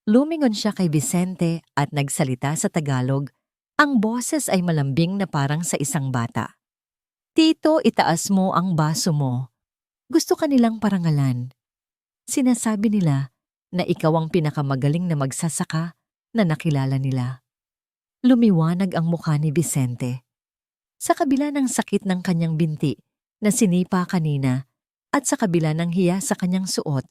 Lumingon siya kay Vicente at nagsalita sa Tagalog. Ang boses ay malambing na parang sa isang bata. Tito, itaas mo ang baso mo. Gusto ka nilang parangalan. Sinasabi nila na ikaw ang pinakamagaling na magsasaka na nakilala nila. Lumiwanag ang mukha ni Vicente. Sa kabila ng sakit ng kanyang binti na sinipa kanina at sa kabila ng hiya sa kanyang suot,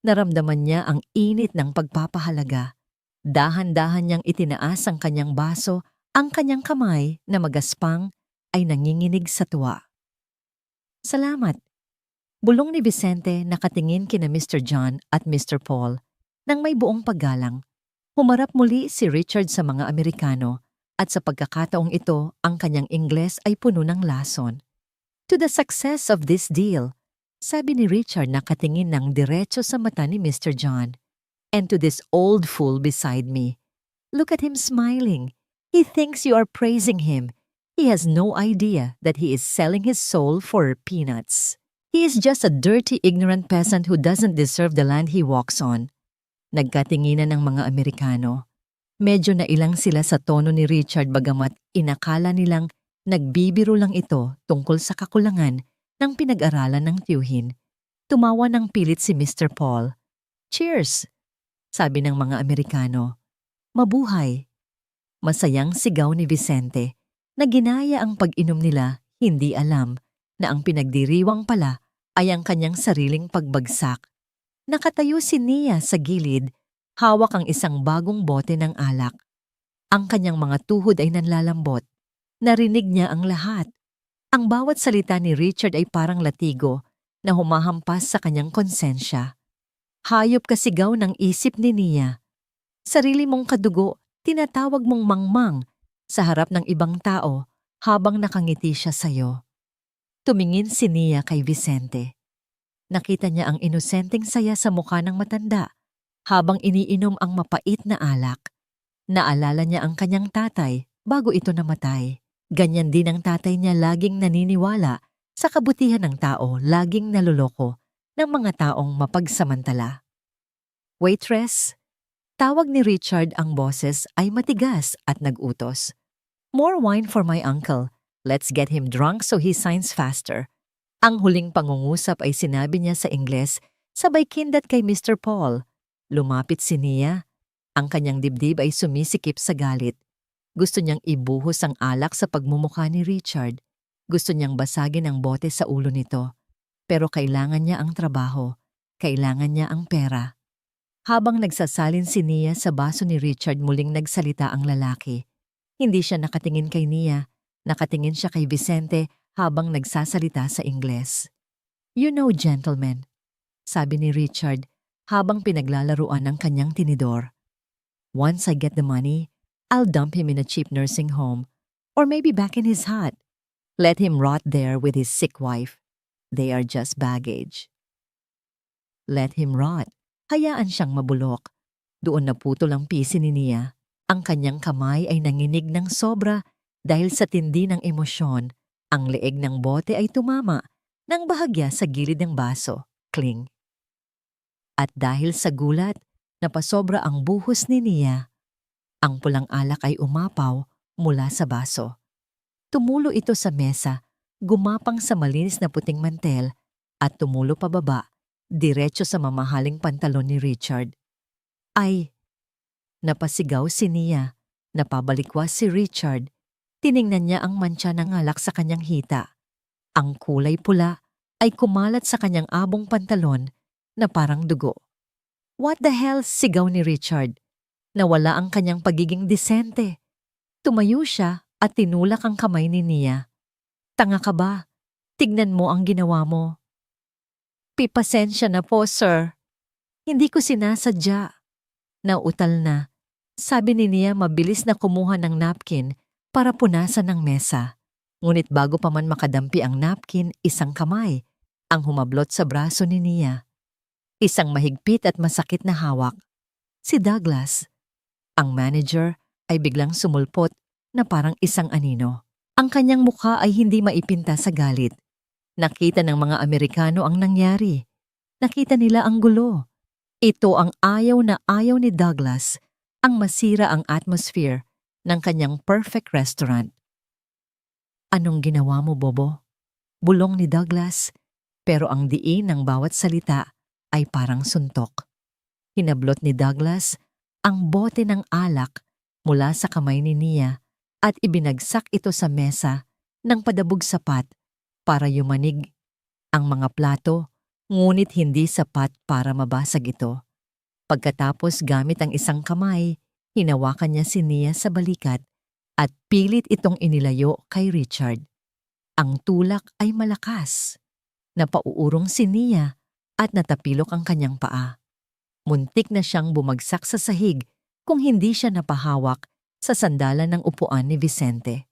naramdaman niya ang init ng pagpapahalaga. Dahan-dahan niyang itinaas ang kanyang baso, ang kanyang kamay na magaspang ay nanginginig sa tuwa. Salamat. Bulong ni Vicente nakatingin kina Mr. John at Mr. Paul nang may buong paggalang. Humarap muli si Richard sa mga Amerikano at sa pagkakataong ito ang kanyang Ingles ay puno ng lason. To the success of this deal, sabi ni Richard nakatingin ng diretso sa mata ni Mr. John. And to this old fool beside me. Look at him smiling. He thinks you are praising him. He has no idea that he is selling his soul for peanuts. He is just a dirty, ignorant peasant who doesn't deserve the land he walks on. Nagkatinginan ng mga Amerikano. Medyo nailang sila sa tono ni Richard bagamat inakala nilang nagbibiro lang ito tungkol sa kakulangan ng pinag-aralan ng tiyuhin. Tumawa ng pilit si Mr. Paul. Cheers! Sabi ng mga Amerikano. Mabuhay! Masayang sigaw ni Vicente na ginaya ang pag-inom nila, hindi alam na ang pinagdiriwang pala ay ang kanyang sariling pagbagsak. Nakatayo si Nia sa gilid, hawak ang isang bagong bote ng alak. Ang kanyang mga tuhod ay nanlalambot. Narinig niya ang lahat. Ang bawat salita ni Richard ay parang latigo na humahampas sa kanyang konsensya. Hayop kasigaw ng isip ni Nia. Sarili mong kadugo, tinatawag mong mangmang sa harap ng ibang tao habang nakangiti siya sa'yo. Tumingin si Nia kay Vicente. Nakita niya ang inosenteng saya sa mukha ng matanda habang iniinom ang mapait na alak. Naalala niya ang kanyang tatay bago ito namatay. Ganyan din ang tatay niya laging naniniwala sa kabutihan ng tao, laging naloloko ng mga taong mapagsamantala. Waitress, tawag ni Richard ang boses ay matigas at nag-utos. More wine for my uncle. Let's get him drunk so he signs faster. Ang huling pangungusap ay sinabi niya sa Ingles, sabay kindat kay Mr. Paul. Lumapit si Nia. Ang kanyang dibdib ay sumisikip sa galit. Gusto niyang ibuhos ang alak sa pagmumukha ni Richard. Gusto niyang basagin ang bote sa ulo nito. Pero kailangan niya ang trabaho. Kailangan niya ang pera. Habang nagsasalin si Nia sa baso ni Richard, muling nagsalita ang lalaki. Hindi siya nakatingin kay Nia. Nakatingin siya kay Vicente habang nagsasalita sa Ingles. You know, gentlemen, sabi ni Richard habang pinaglalaruan ang kanyang tinidor. Once I get the money, I'll dump him in a cheap nursing home or maybe back in his hut. Let him rot there with his sick wife. They are just baggage. Let him rot. Hayaan siyang mabulok. Doon naputol ang pisi ni Nia. Ang kanyang kamay ay nanginig ng sobra dahil sa tindi ng emosyon. Ang leeg ng bote ay tumama ng bahagya sa gilid ng baso. Kling. At dahil sa gulat, napasobra ang buhos ni Nia. Ang pulang alak ay umapaw mula sa baso. Tumulo ito sa mesa, gumapang sa malinis na puting mantel at tumulo pababa, diretso sa mamahaling pantalon ni Richard. Ay! Napasigaw si Nia. Napabalikwas si Richard. Tiningnan niya ang mantsa ng alak sa kanyang hita. Ang kulay pula ay kumalat sa kanyang abong pantalon na parang dugo. What the hell? Sigaw ni Richard. Nawala ang kanyang pagiging disente. Tumayo siya at tinulak ang kamay ni Nia. Tanga ka ba? Tignan mo ang ginawa mo. Pasensya na po, sir. Hindi ko sinasadya. Nauutal na. Sabi ni Nia mabilis na kumuha ng napkin para punasan ng mesa. Ngunit bago pa man makadampi ang napkin, isang kamay ang humablot sa braso ni Nia. Isang mahigpit at masakit na hawak. Si Douglas. Ang manager ay biglang sumulpot na parang isang anino. Ang kanyang mukha ay hindi maipinta sa galit. Nakita ng mga Amerikano ang nangyari. Nakita nila ang gulo. Ito ang ayaw na ayaw ni Douglas, ang masira ang atmosphere ng kanyang perfect restaurant. Anong ginawa mo, Bobo? Bulong ni Douglas, pero ang diin ng bawat salita ay parang suntok. Hinablot ni Douglas ang bote ng alak mula sa kamay ni Nia at ibinagsak ito sa mesa ng padabog sapat para yumanig ang mga plato, ngunit hindi sapat para mabasag ito. Pagkatapos gamit ang isang kamay, hinawakan niya si Nia sa balikat at pilit itong inilayo kay Richard. Ang tulak ay malakas. Napauurong si Nia at natapilok ang kanyang paa. Muntik na siyang bumagsak sa sahig kung hindi siya napahawak sa sandalan ng upuan ni Vicente.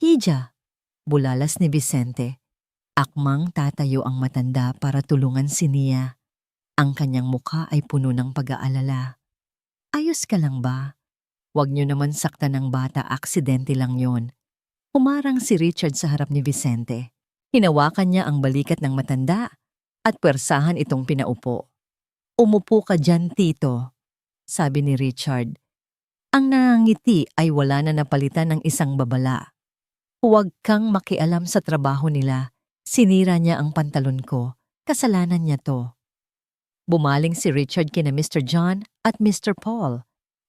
"Hija," bulalas ni Vicente. Akmang tatayo ang matanda para tulungan si Nia. Ang kanyang mukha ay puno ng pag-aalala. "Ayos ka lang ba? Huwag niyo naman saktan ng bata, aksidente lang yon." Humarang si Richard sa harap ni Vicente. Hinawakan niya ang balikat ng matanda at pwersahan itong pinaupo. "Umupo ka dyan, Tito," sabi ni Richard. Ang nangangiti ay wala na napalitan ng isang babala. "Huwag kang makialam sa trabaho nila. Sinira niya ang pantalon ko. Kasalanan niya to." Bumaling si Richard kina Mr. John at Mr. Paul.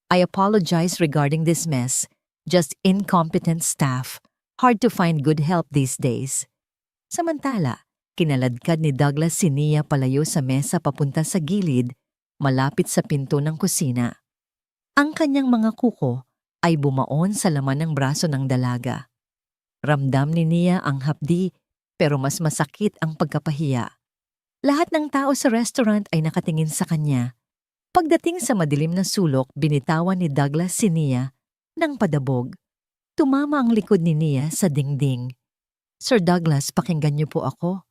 "I apologize regarding this mess. Just incompetent staff. Hard to find good help these days." Samantala, kinaladkad ni Douglas si Nia palayo sa mesa papunta sa gilid, malapit sa pinto ng kusina. Ang kanyang mga kuko ay bumaon sa laman ng braso ng dalaga. Ramdam ni Nia ang hapdi, pero mas masakit ang pagkapahiya. Lahat ng tao sa restaurant ay nakatingin sa kanya. Pagdating sa madilim na sulok, binitawan ni Douglas si Nia ng padabog. Tumama ang likod ni Nia sa dingding. "Sir Douglas, pakinggan niyo po ako."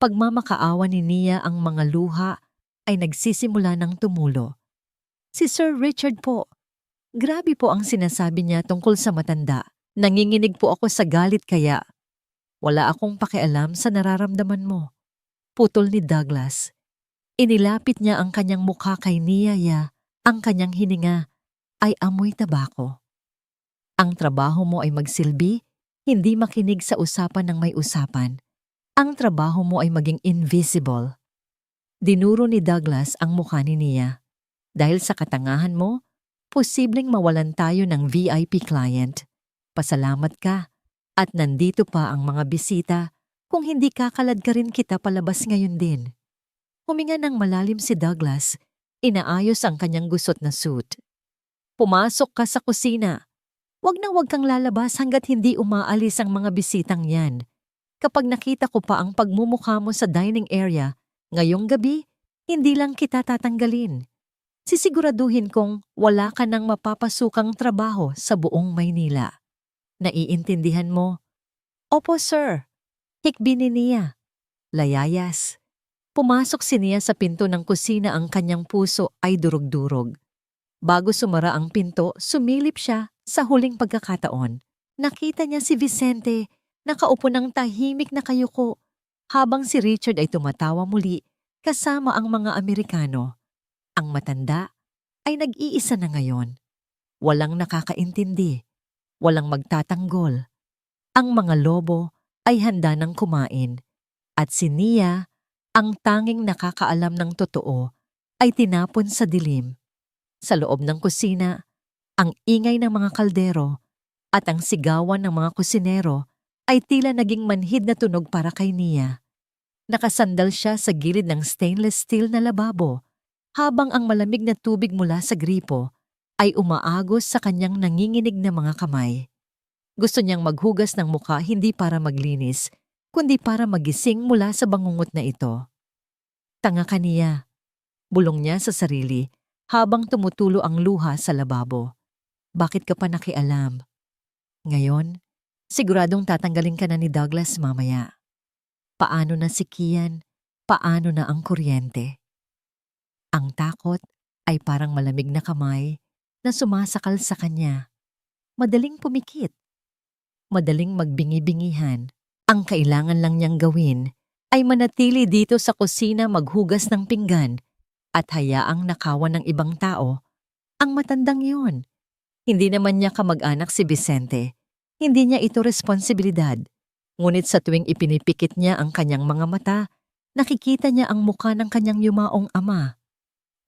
Pagmamakaawa ni Nia ang mga luha ay nagsisimula ng tumulo. "Si Sir Richard po. Grabe po ang sinasabi niya tungkol sa matanda. Nanginginig po ako sa galit kaya wala akong pakialam sa nararamdaman mo." Putol ni Douglas. Inilapit niya ang kanyang mukha kay Nia. Ang kanyang hininga ay amoy tabako. "Ang trabaho mo ay magsilbi, hindi makinig sa usapan ng may usapan. Ang trabaho mo ay maging invisible." Dinuro ni Douglas ang mukha ni Nia. "Dahil sa katangahan mo, posibleng mawalan tayo ng VIP client. Pasalamat ka at nandito pa ang mga bisita. Kung hindi kakalad ka rin kita palabas ngayon din." Huminga ng malalim si Douglas, inaayos ang kanyang gusot na suit. "Pumasok ka sa kusina. Huwag kang lalabas hanggat hindi umaalis ang mga bisitang yan. Kapag nakita ko pa ang pagmumukha mo sa dining area, ngayong gabi, hindi lang kita tatanggalin. Sisiguraduhin kong wala ka nang mapapasukang trabaho sa buong Maynila. Naiintindihan mo?" "Opo, sir." Hikbi ni Nia. Layayas. Pumasok si Nia sa pinto ng kusina, ang kanyang puso ay durog-durog. Bago sumara ang pinto, sumilip siya sa huling pagkakataon. Nakita niya si Vicente, nakaupo ng tahimik na kayuko, habang si Richard ay tumatawa muli kasama ang mga Amerikano. Ang matanda ay nag-iisa na ngayon. Walang nakakaintindi, walang magtatanggol. Ang mga lobo ay handa ng kumain, at si Nia, ang tanging nakakaalam ng totoo, ay tinapon sa dilim. Sa loob ng kusina, ang ingay ng mga kaldero at ang sigawan ng mga kusinero ay tila naging manhid na tunog para kay Nia. Nakasandal siya sa gilid ng stainless steel na lababo, habang ang malamig na tubig mula sa gripo ay umaagos sa kanyang nanginginig na mga kamay. Gusto niyang maghugas ng mukha hindi para maglinis, kundi para magising mula sa bangungot na ito. "Tanga ka, Nia," bulong niya sa sarili habang tumutulo ang luha sa lababo. "Bakit ka pa nakialam? Ngayon, siguradong tatanggalin ka na ni Douglas mamaya. Paano na si Kian? Paano na ang kuryente?" Ang takot ay parang malamig na kamay na sumasakal sa kanya. Madaling pumikit. Madaling magbingi-bingihan. Ang kailangan lang niyang gawin ay manatili dito sa kusina, maghugas ng pinggan at hayaang nakawan ng ibang tao ang matandang yun. Hindi naman niya kamag-anak si Vicente. Hindi niya ito responsibilidad. Ngunit sa tuwing ipinipikit niya ang kanyang mga mata, nakikita niya ang mukha ng kanyang yumaong ama.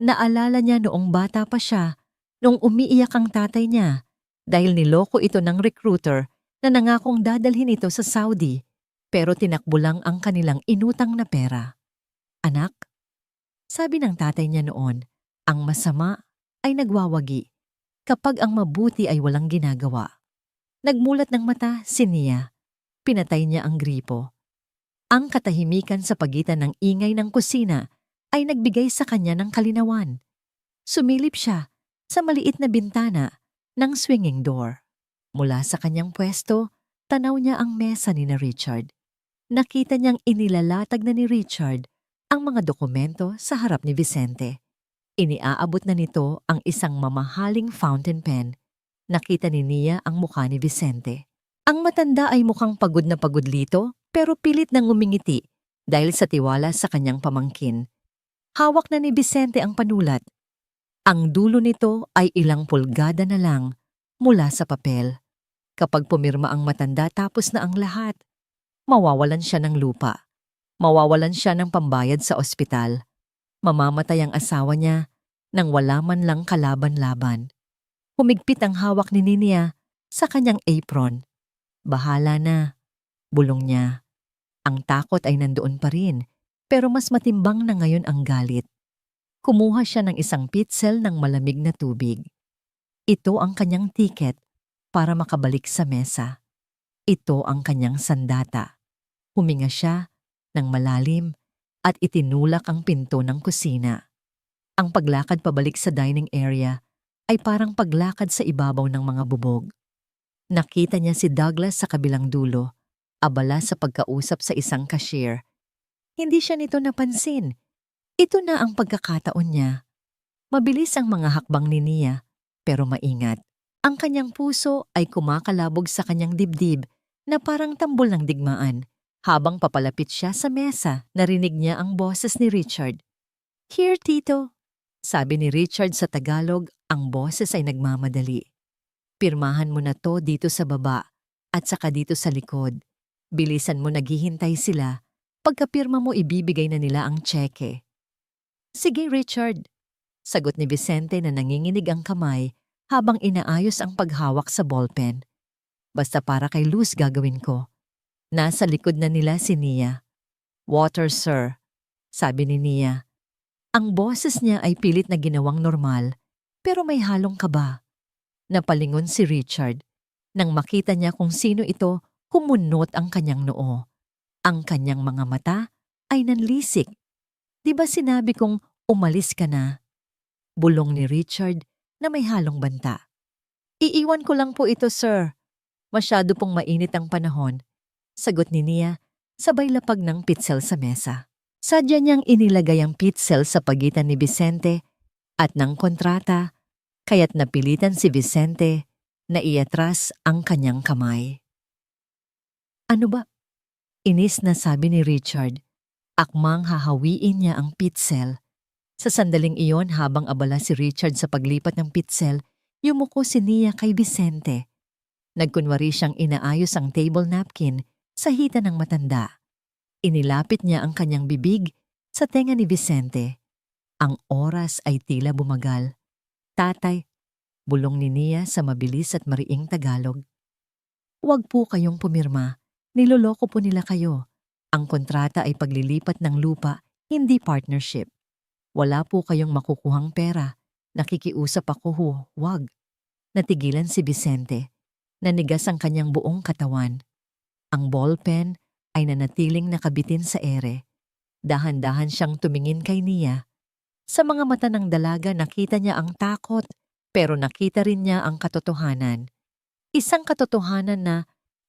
Naalala niya noong bata pa siya, noong umiiyak ang tatay niya dahil niloko ito ng recruiter na nangakong dadalhin ito sa Saudi, pero tinakbo lang ang kanilang inutang na pera. Anak, sabi ng tatay niya noon, ang masama ay nagwawagi kapag ang mabuti ay walang ginagawa. Nagmulat ng mata si Nia. Pinatay niya ang gripo. Ang katahimikan sa pagitan ng ingay ng kusina ay nagbigay sa kanya ng kalinawan. Sumilip siya sa maliit na bintana ng swinging door. Mula sa kanyang pwesto, tanaw niya ang mesa ni na Richard. Nakita niyang inilalatag na ni Richard ang mga dokumento sa harap ni Vicente. Iniaabot na nito ang isang mamahaling fountain pen. Nakita ni Nia ang mukha ni Vicente. Ang matanda ay mukhang pagod na pagod lito pero pilit nang umingiti dahil sa tiwala sa kanyang pamangkin. Hawak na ni Vicente ang panulat. Ang dulo nito ay ilang pulgada na lang mula sa papel. Kapag pumirma ang matanda tapos na ang lahat, mawawalan siya ng lupa. Mawawalan siya ng pambayad sa ospital. Mamamatay ang asawa niya nang wala man lang kalaban-laban. Humigpit ang hawak ni Nia sa kanyang apron. Bahala na, bulong niya. Ang takot ay nandoon pa rin, pero mas matimbang na ngayon ang galit. Kumuha siya ng isang pitzel ng malamig na tubig. Ito ang kanyang tiket para makabalik sa mesa. Ito ang kanyang sandata. Huminga siya ng malalim at itinulak ang pinto ng kusina. Ang paglakad pabalik sa dining area ay parang paglakad sa ibabaw ng mga bubog. Nakita niya si Douglas sa kabilang dulo, abala sa pagkausap sa isang cashier. Hindi siya nito napansin. Ito na ang pagkakataon niya. Mabilis ang mga hakbang ni Nia, pero maingat. Ang kanyang puso ay kumakalabog sa kanyang dibdib na parang tambol ng digmaan. Habang papalapit siya sa mesa, narinig niya ang boses ni Richard. "Here, Tito," sabi ni Richard sa Tagalog, ang boses ay nagmamadali. "Pirmahan mo na to dito sa baba at saka dito sa likod. Bilisan mo, naghihintay sila. Pagkapirma mo, ibibigay na nila ang tseke." "Sige, Richard," sagot ni Vicente na nanginginig ang kamay habang inaayos ang paghawak sa ballpen. "Basta para kay Luz gagawin ko." Nasa likod na nila si Nia. "Water, sir," sabi ni Nia. Ang boses niya ay pilit na ginawang normal, pero may halong kaba. Napalingon si Richard. Nang makita niya kung sino ito, kumunot ang kanyang noo. Ang kanyang mga mata ay nanlisik. "Di ba sinabi kong umalis ka na?" Bulong ni Richard na may halong banta. "Iiwan ko lang po ito, sir. Masyado pong mainit ang panahon," sagot ni Nia, sabay lapag ng pitzel sa mesa. Sadya niyang inilagay ang pitzel sa pagitan ni Vicente at ng kontrata, kaya't napilitan si Vicente na iatras ang kanyang kamay. "Ano ba?" Inis na sabi ni Richard. Akmang hahawiin niya ang pitzel. Sa sandaling iyon, habang abala si Richard sa paglipat ng pitzel, yumuko si Nia kay Vicente. Nagkunwari siyang inaayos ang table napkin sa hita ng matanda. Inilapit niya ang kanyang bibig sa tenga ni Vicente. Ang oras ay tila bumagal. "Tatay," bulong ni Nia sa mabilis at mariing Tagalog. "Huwag po kayong pumirma. Niloloko po nila kayo. Ang kontrata ay paglilipat ng lupa, hindi partnership. Wala po kayong makukuhang pera. Nakikiusap ako, huwag." Natigilan si Vicente. Nanigas ang kanyang buong katawan. Ang ballpen ay nanatiling nakabitin sa ere. Dahan-dahan siyang tumingin kay Nia. Sa mga mata ng dalaga nakita niya ang takot, pero nakita rin niya ang katotohanan. Isang katotohanan na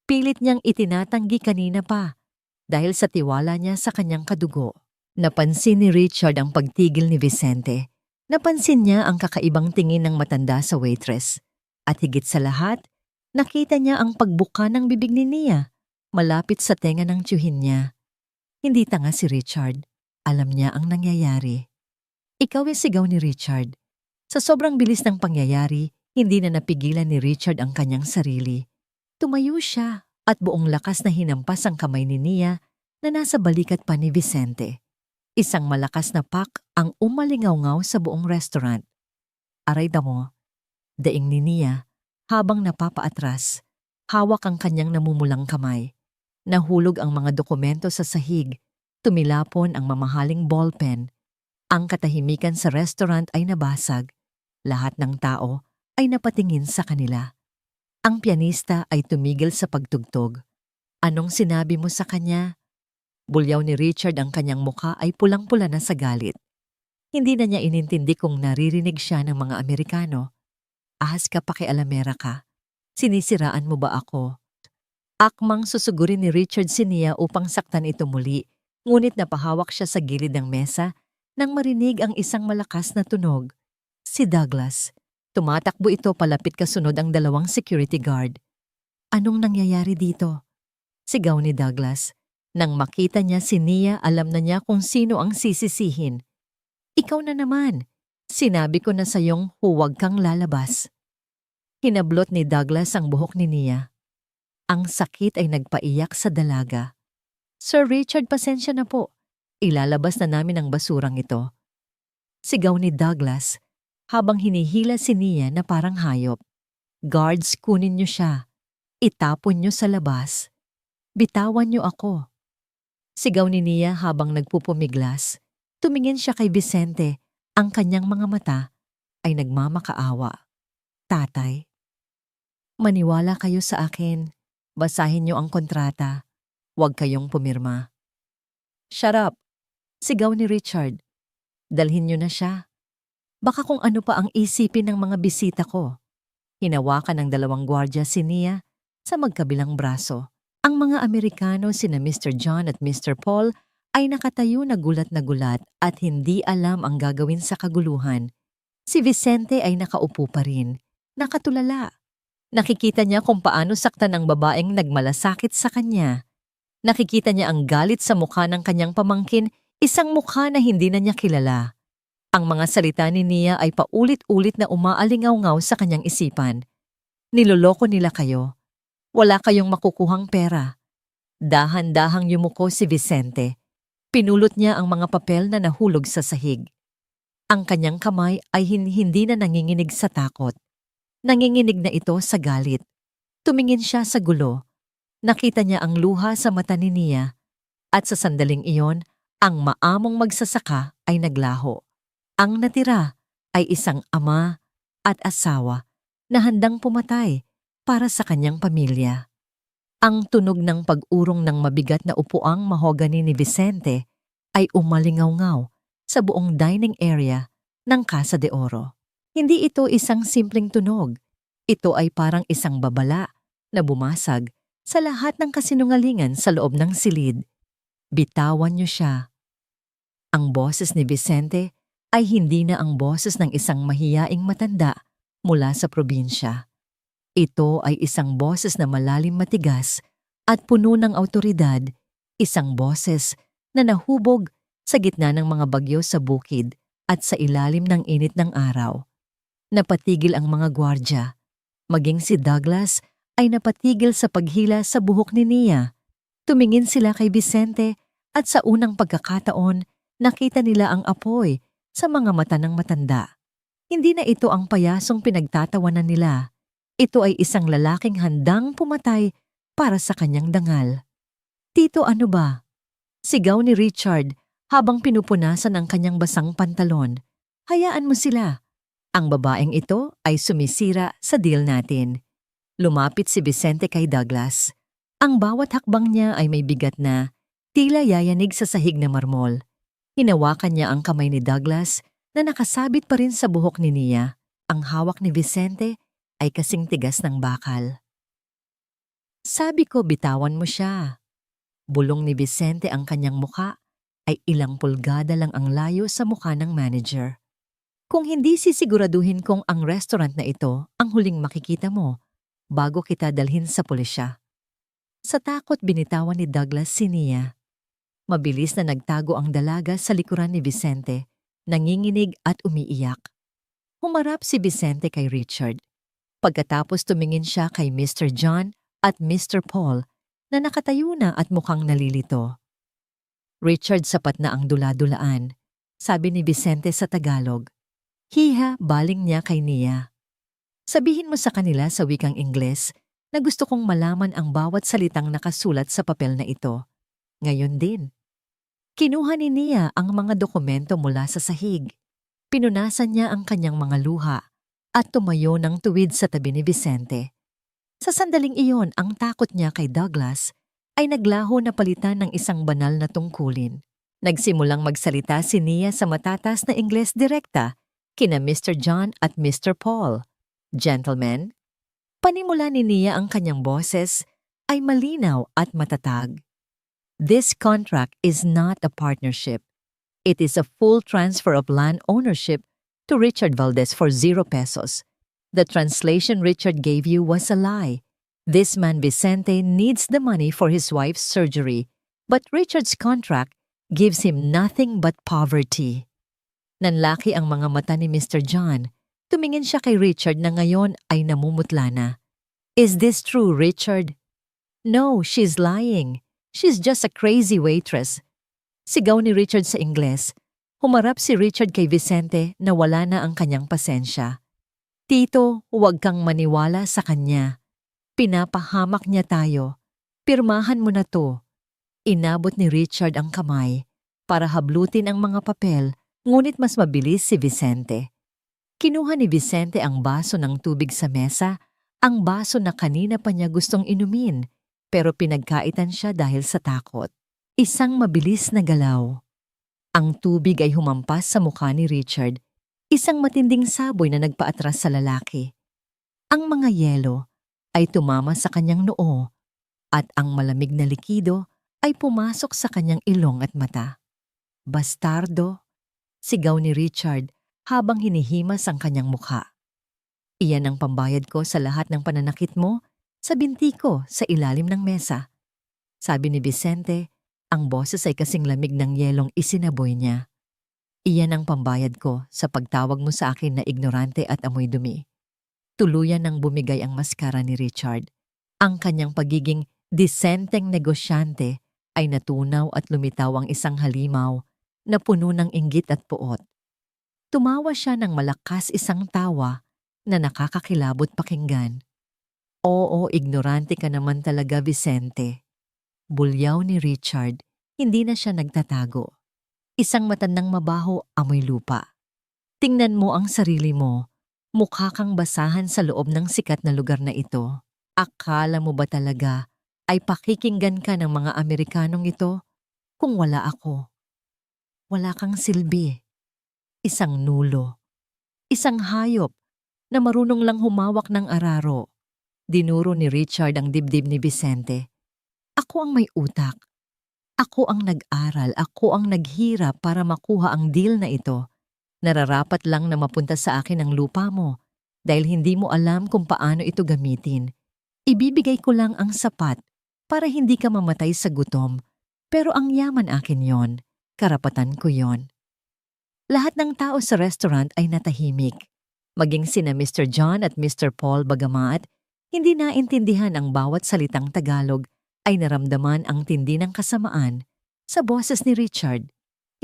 pilit niyang itinatanggi kanina pa dahil sa tiwala niya sa kanyang kadugo. Napansin ni Richard ang pagtigil ni Vicente. Napansin niya ang kakaibang tingin ng matanda sa waitress. At higit sa lahat, nakita niya ang pagbuka ng bibig ni Nia, malapit sa tenga ng tiyuhin niya. Hindi tanga si Richard. Alam niya ang nangyayari. "Ikaw," sigaw ni Richard. Sa sobrang bilis ng pangyayari, hindi na napigilan ni Richard ang kanyang sarili. Tumayo siya, at buong lakas na hinampas ang kamay ni Nia na nasa balikat pa ni Vicente. Isang malakas na pak ang umalingaw-ngaw sa buong restaurant. Aray damo, daing ni Nia habang napapaatras, hawak ang kanyang namumulang kamay. Nahulog ang mga dokumento sa sahig, tumilapon ang mamahaling ballpen. Ang katahimikan sa restaurant ay nabasag. Lahat ng tao ay napatingin sa kanila. Ang pianista ay tumigil sa pagtugtog. Anong sinabi mo sa kanya? Bulyaw ni Richard, ang kanyang mukha ay pulang-pula na sa galit. Hindi na niya inintindi kung naririnig siya ng mga Amerikano. Ahas ka, pakialamera ka. Sinisiraan mo ba ako? Akmang susugurin ni Richard si Nia upang saktan ito muli, ngunit napahawak siya sa gilid ng mesa nang marinig ang isang malakas na tunog. Si Douglas. Tumatakbo ito palapit kasunod ang dalawang security guard. Anong nangyayari dito? Sigaw ni Douglas. Nang makita niya si Nia, alam na niya kung sino ang sisisihin. Ikaw na naman. Sinabi ko na sayong huwag kang lalabas. Hinablot ni Douglas ang buhok ni Nia. Ang sakit ay nagpaiyak sa dalaga. Sir Richard, pasensya na po. Ilalabas na namin ang basurang ito. Sigaw ni Douglas habang hinihila si Nia na parang hayop. Guards, kunin niyo siya. Itapon niyo sa labas. Bitawan niyo ako. Sigaw ni Nia habang nagpupumiglas. Tumingin siya kay Vicente. Ang kanyang mga mata ay nagmamakaawa. Tatay, maniwala kayo sa akin. Basahin niyo ang kontrata. Huwag kayong pumirma. Shut up! Sigaw ni Richard. Dalhin niyo na siya. Baka kung ano pa ang isipin ng mga bisita ko. Hinawakan ng dalawang gwardya si Nia sa magkabilang braso. Ang mga Amerikano, sina Mr. John at Mr. Paul, ay nakatayo na gulat at hindi alam ang gagawin sa kaguluhan. Si Vicente ay nakaupo pa rin, nakatulala. Nakikita niya kung paano saktan ang babaeng nagmalasakit sa kanya. Nakikita niya ang galit sa mukha ng kanyang pamangkin, isang mukha na hindi na niya kilala. Ang mga salita ni Nia ay paulit-ulit na umaalingaw-ngaw sa kanyang isipan. Niloloko nila kayo. Wala kayong makukuhang pera. Dahan-dahang yumuko si Vicente. Pinulot niya ang mga papel na nahulog sa sahig. Ang kanyang kamay ay hindi na nanginginig sa takot. Nanginginig na ito sa galit. Tumingin siya sa gulo. Nakita niya ang luha sa mata ni Nia. At sa sandaling iyon, ang maamong magsasaka ay naglaho. Ang natira ay isang ama at asawa na handang pumatay para sa kanyang pamilya. Ang tunog ng pag-urong ng mabigat na upuang mahogani ni Vicente ay umalingaw-ngaw sa buong dining area ng Casa de Oro. Hindi ito isang simpleng tunog. Ito ay parang isang babala na bumasag sa lahat ng kasinungalingan sa loob ng silid. Bitawan niyo siya. Ang boses ni Vicente ay hindi na ang boses ng isang mahiyaing matanda mula sa probinsya. Ito ay isang boses na malalim, matigas at puno ng awtoridad, isang boses na nahubog sa gitna ng mga bagyo sa bukid at sa ilalim ng init ng araw. Napatigil ang mga gwardya. Maging si Douglas ay napatigil sa paghila sa buhok ni Nia. Tumingin sila kay Vicente at sa unang pagkakataon, nakita nila ang apoy sa mga mata ng matanda. Hindi na ito ang payasong pinagtatawanan nila. Ito ay isang lalaking handang pumatay para sa kanyang dangal. Tito, ano ba? Sigaw ni Richard habang pinupunasan ang kanyang basang pantalon. Hayaan mo sila. Ang babaeng ito ay sumisira sa deal natin. Lumapit si Vicente kay Douglas. Ang bawat hakbang niya ay may bigat na tila yayanig sa sahig na marmol. Hinawakan niya ang kamay ni Douglas na nakasabit pa rin sa buhok ni Nia. Ang hawak ni Vicente ay kasing tigas ng bakal. Sabi ko, bitawan mo siya. Bulong ni Vicente, ang kanyang muka ay ilang pulgada lang ang layo sa mukha ng manager. Kung hindi sisiguraduhin kong ang restaurant na ito ang huling makikita mo bago kita dalhin sa pulisya. Sa takot, binitawan ni Douglas si Nia. Mabilis na nagtago ang dalaga sa likuran ni Vicente, nanginginig at umiiyak. Humarap si Vicente kay Richard. Pagkatapos tumingin siya kay Mr. John at Mr. Paul na nakatayo na at mukhang nalilito. Richard, sapat na ang dula-dulaan, sabi ni Vicente sa Tagalog. Hiha, baling niya kay Nia. Sabihin mo sa kanila sa wikang Ingles na gusto kong malaman ang bawat salitang nakasulat sa papel na ito. Ngayon din. Kinuha ni Nia ang mga dokumento mula sa sahig. Pinunasan niya ang kanyang mga luha at tumayo ng tuwid sa tabi ni Vicente. Sa sandaling iyon, ang takot niya kay Douglas ay naglaho na palitan ng isang banal na tungkulin. Nagsimulang magsalita si Nia sa matatas na Ingles direkta kina Mr. John at Mr. Paul. Gentlemen, panimula ni Nia ang kanyang boses ay malinaw at matatag. This contract is not a partnership. It is a full transfer of land ownership to Richard Valdez for 0 pesos. The translation Richard gave you was a lie. This man Vicente needs the money for his wife's surgery, but Richard's contract gives him nothing but poverty. Nanlaki ang mga mata ni Mr. John. Tumingin siya kay Richard na ngayon ay namumutla na. Is this true, Richard? No, she's lying. She's just a crazy waitress. Sigaw ni Richard sa Ingles. Humarap si Richard kay Vicente na wala na ang kanyang pasensya. Tito, huwag kang maniwala sa kanya. Pinapahamak niya tayo. Pirmahan mo na to. Inabot ni Richard ang kamay para hablutin ang mga papel, ngunit mas mabilis si Vicente. Kinuha ni Vicente ang baso ng tubig sa mesa, ang baso na kanina pa niya gustong inumin, pero pinagkaitan siya dahil sa takot. Isang mabilis na galaw. Ang tubig ay humampas sa mukha ni Richard, isang matinding saboy na nagpaatras sa lalaki. Ang mga yelo ay tumama sa kanyang noo at ang malamig na likido ay pumasok sa kanyang ilong at mata. Bastardo, sigaw ni Richard habang hinihimas ang kanyang mukha. Iyan ang pambayad ko sa lahat ng pananakit mo sa binti ko sa ilalim ng mesa. Sabi ni Vicente, ang boses ay kasing lamig ng yelong isinaboy niya. Iyan ang pambayad ko sa pagtawag mo sa akin na ignorante at amoy dumi. Tuluyan nang bumigay ang maskara ni Richard. Ang kanyang pagiging disenteng negosyante ay natunaw at lumitaw ang isang halimaw na puno ng inggit at puot. Tumawa siya ng malakas, isang tawa na nakakakilabot pakinggan. Oo, ignorante ka naman talaga, Vicente. Bulyaw ni Richard, hindi na siya nagtatago. Isang matandang mabaho, amoy lupa. Tingnan mo ang sarili mo. Mukha kang basahan sa loob ng sikat na lugar na ito. Akala mo ba talaga ay pakikinggan ka ng mga Amerikanong ito kung wala ako? Wala kang silbi. Isang nulo. Isang hayop na marunong lang humawak ng araro. Dinuro ni Richard ang dibdib ni Vicente. Ako ang may utak. Ako ang nag-aral, ako ang naghirap para makuha ang deal na ito. Nararapat lang na mapunta sa akin ang lupa mo dahil hindi mo alam kung paano ito gamitin. Ibibigay ko lang ang sapat para hindi ka mamatay sa gutom. Pero ang yaman akin yon, karapatan ko yon. Lahat ng tao sa restaurant ay natahimik. Maging sina Mr. John at Mr. Paul, bagamat hindi naintindihan ang bawat salitang Tagalog, ay naramdaman ang tindi ng kasamaan sa boses ni Richard.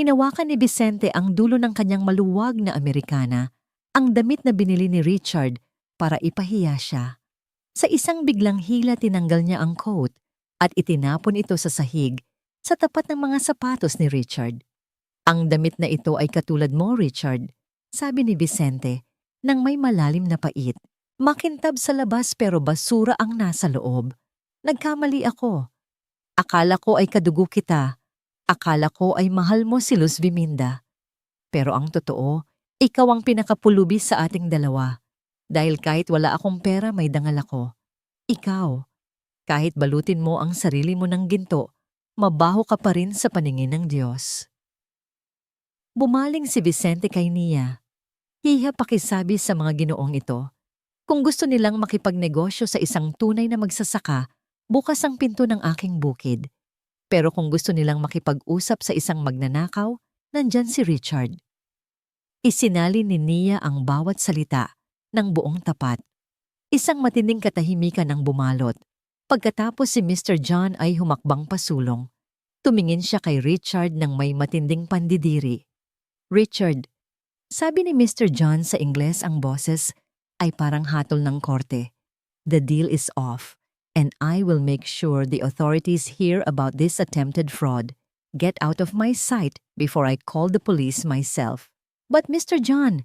Hinawakan ni Vicente ang dulo ng kanyang maluwag na Amerikana, ang damit na binili ni Richard para ipahiya siya. Sa isang biglang hila tinanggal niya ang coat at itinapon ito sa sahig sa tapat ng mga sapatos ni Richard. Ang damit na ito ay katulad mo, Richard, sabi ni Vicente nang may malalim na pait. Makintab sa labas pero basura ang nasa loob. Nagkamali ako. Akala ko ay kadugo kita. Akala ko ay mahal mo si Luz Biminda. Pero ang totoo, ikaw ang pinakapulubi sa ating dalawa. Dahil kahit wala akong pera, may dangal ako. Ikaw, kahit balutin mo ang sarili mo ng ginto, mabaho ka pa rin sa paningin ng Diyos. Bumaling si Vicente kay Nia. Hiha pakisabi sa mga ginoong ito. Kung gusto nilang makipagnegosyo sa isang tunay na magsasaka, bukas ang pinto ng aking bukid. Pero kung gusto nilang makipag-usap sa isang magnanakaw, nandyan si Richard. Isinali ni Nia ang bawat salita ng buong tapat. Isang matinding katahimikan ang bumalot. Pagkatapos si Mr. John ay humakbang pasulong, tumingin siya kay Richard ng may matinding pandidiri. Richard, sabi ni Mr. John sa Ingles, ang boses ay parang hatol ng korte. The deal is off, and I will make sure the authorities hear about this attempted fraud. Get out of my sight before I call the police myself. But Mr. John,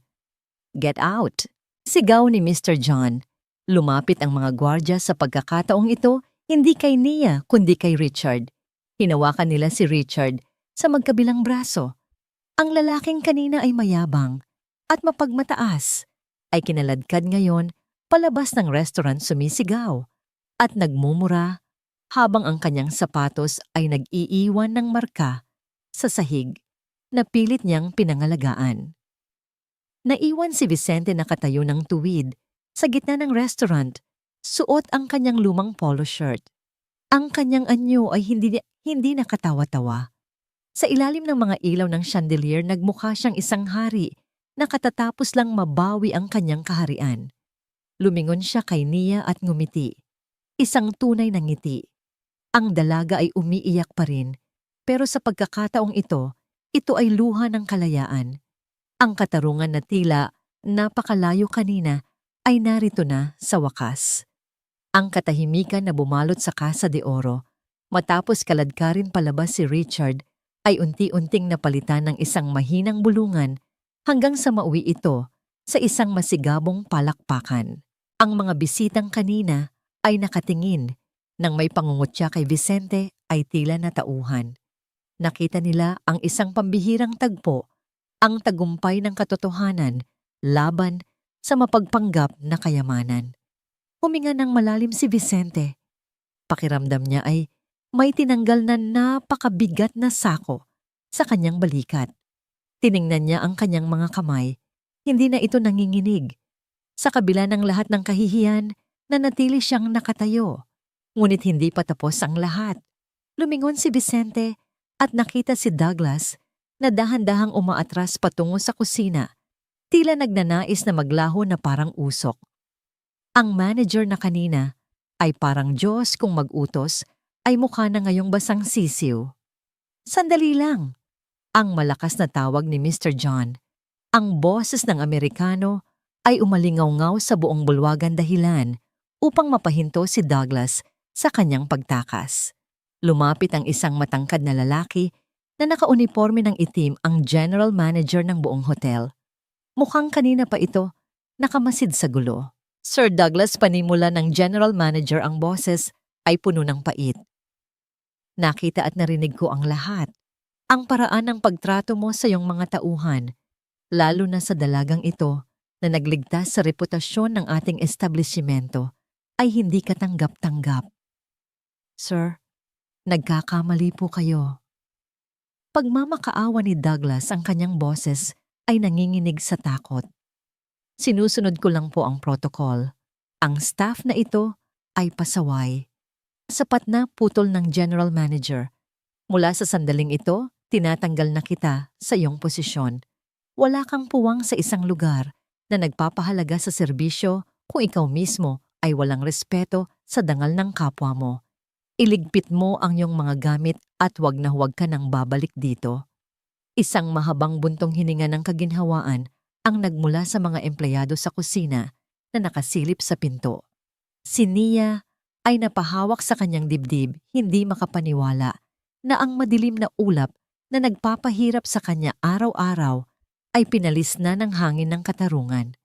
get out! Sigaw ni Mr. John. Lumapit ang mga gwardya sa pagkakataong ito, hindi kay Nia kundi kay Richard. Hinawakan nila si Richard sa magkabilang braso. Ang lalaking kanina ay mayabang at mapagmataas, ay kinaladkad ngayon palabas ng restaurant sumisigaw at nagmumura habang ang kanyang sapatos ay nag-iiwan ng marka sa sahig na pilit niyang pinangalagaan. Naiwan si Vicente nakatayo ng tuwid sa gitna ng restaurant, suot ang kanyang lumang polo shirt. Ang kanyang anyo ay hindi nakatawa-tawa. Sa ilalim ng mga ilaw ng chandelier, nagmukha siyang isang hari na katatapos lang mabawi ang kanyang kaharian. Lumingon siya kay Nia at ngumiti. Isang tunay na ngiti. Ang dalaga ay umiiyak pa rin, pero sa pagkakataong ito ay luha ng kalayaan. Ang katarungan na tila napakalayo kanina ay narito na sa wakas. Ang katahimikan na bumalot sa Casa de Oro, matapos kaladkarin palabas si Richard, ay unti-unting napalitan ng isang mahinang bulungan hanggang sa mauwi ito sa isang masigabong palakpakan. Ang mga bisitang kanina ay nakatingin. Nang may pangungutya kay Vicente ay tila natauhan. Nakita nila ang isang pambihirang tagpo, ang tagumpay ng katotohanan laban sa mapagpanggap na kayamanan. Huminga ng malalim si Vicente. Pakiramdam niya ay may tinanggal na napakabigat na sako sa kanyang balikat. Tiningnan niya ang kanyang mga kamay. Hindi na ito nanginginig. Sa kabila ng lahat ng kahihiyan, nanatili siyang nakatayo. Ngunit hindi pa tapos ang lahat. Lumingon si Vicente at nakita si Douglas na dahan-dahang umaatras patungo sa kusina, tila nagnanais na maglaho na parang usok. Ang manager na kanina ay parang Diyos kung mag-utos ay mukha na ngayong basang sisiw. Sandali lang. Ang malakas na tawag ni Mr. John. Ang boses ng Amerikano ay umalingaw-ngaw sa buong bulwagan dahilan upang mapahinto si Douglas sa kanyang pagtakas. Lumapit ang isang matangkad na lalaki na nakauniforme ng itim, ang general manager ng buong hotel. Mukhang kanina pa ito nakamasid sa gulo. Sir Douglas, panimula ng general manager, ang boses ay puno ng pait. Nakita at narinig ko ang lahat. Ang paraan ng pagtrato mo sa iyong mga tauhan, lalo na sa dalagang ito na nagligtas sa reputasyon ng ating establishmento, ay hindi katanggap-tanggap. Sir, nagkakamali po kayo. Pagmamakaawa ni Douglas, ang kanyang boses ay nanginginig sa takot. Sinusunod ko lang po ang protocol. Ang staff na ito ay pasaway. Sapat na, putol ng general manager. Mula sa sandaling ito, tinatanggal na kita sa iyong posisyon. Wala kang puwang sa isang lugar na nagpapahalaga sa serbisyo kung ikaw mismo ay walang respeto sa dangal ng kapwa mo. Iligpit mo ang iyong mga gamit at huwag ka nang babalik dito. Isang mahabang buntong hininga ng kaginhawaan ang nagmula sa mga empleyado sa kusina na nakasilip sa pinto. Si Nia ay napahawak sa kanyang dibdib, hindi makapaniwala na ang madilim na ulap na nagpapahirap sa kanya araw-araw ay pinalis na ng hangin ng katarungan.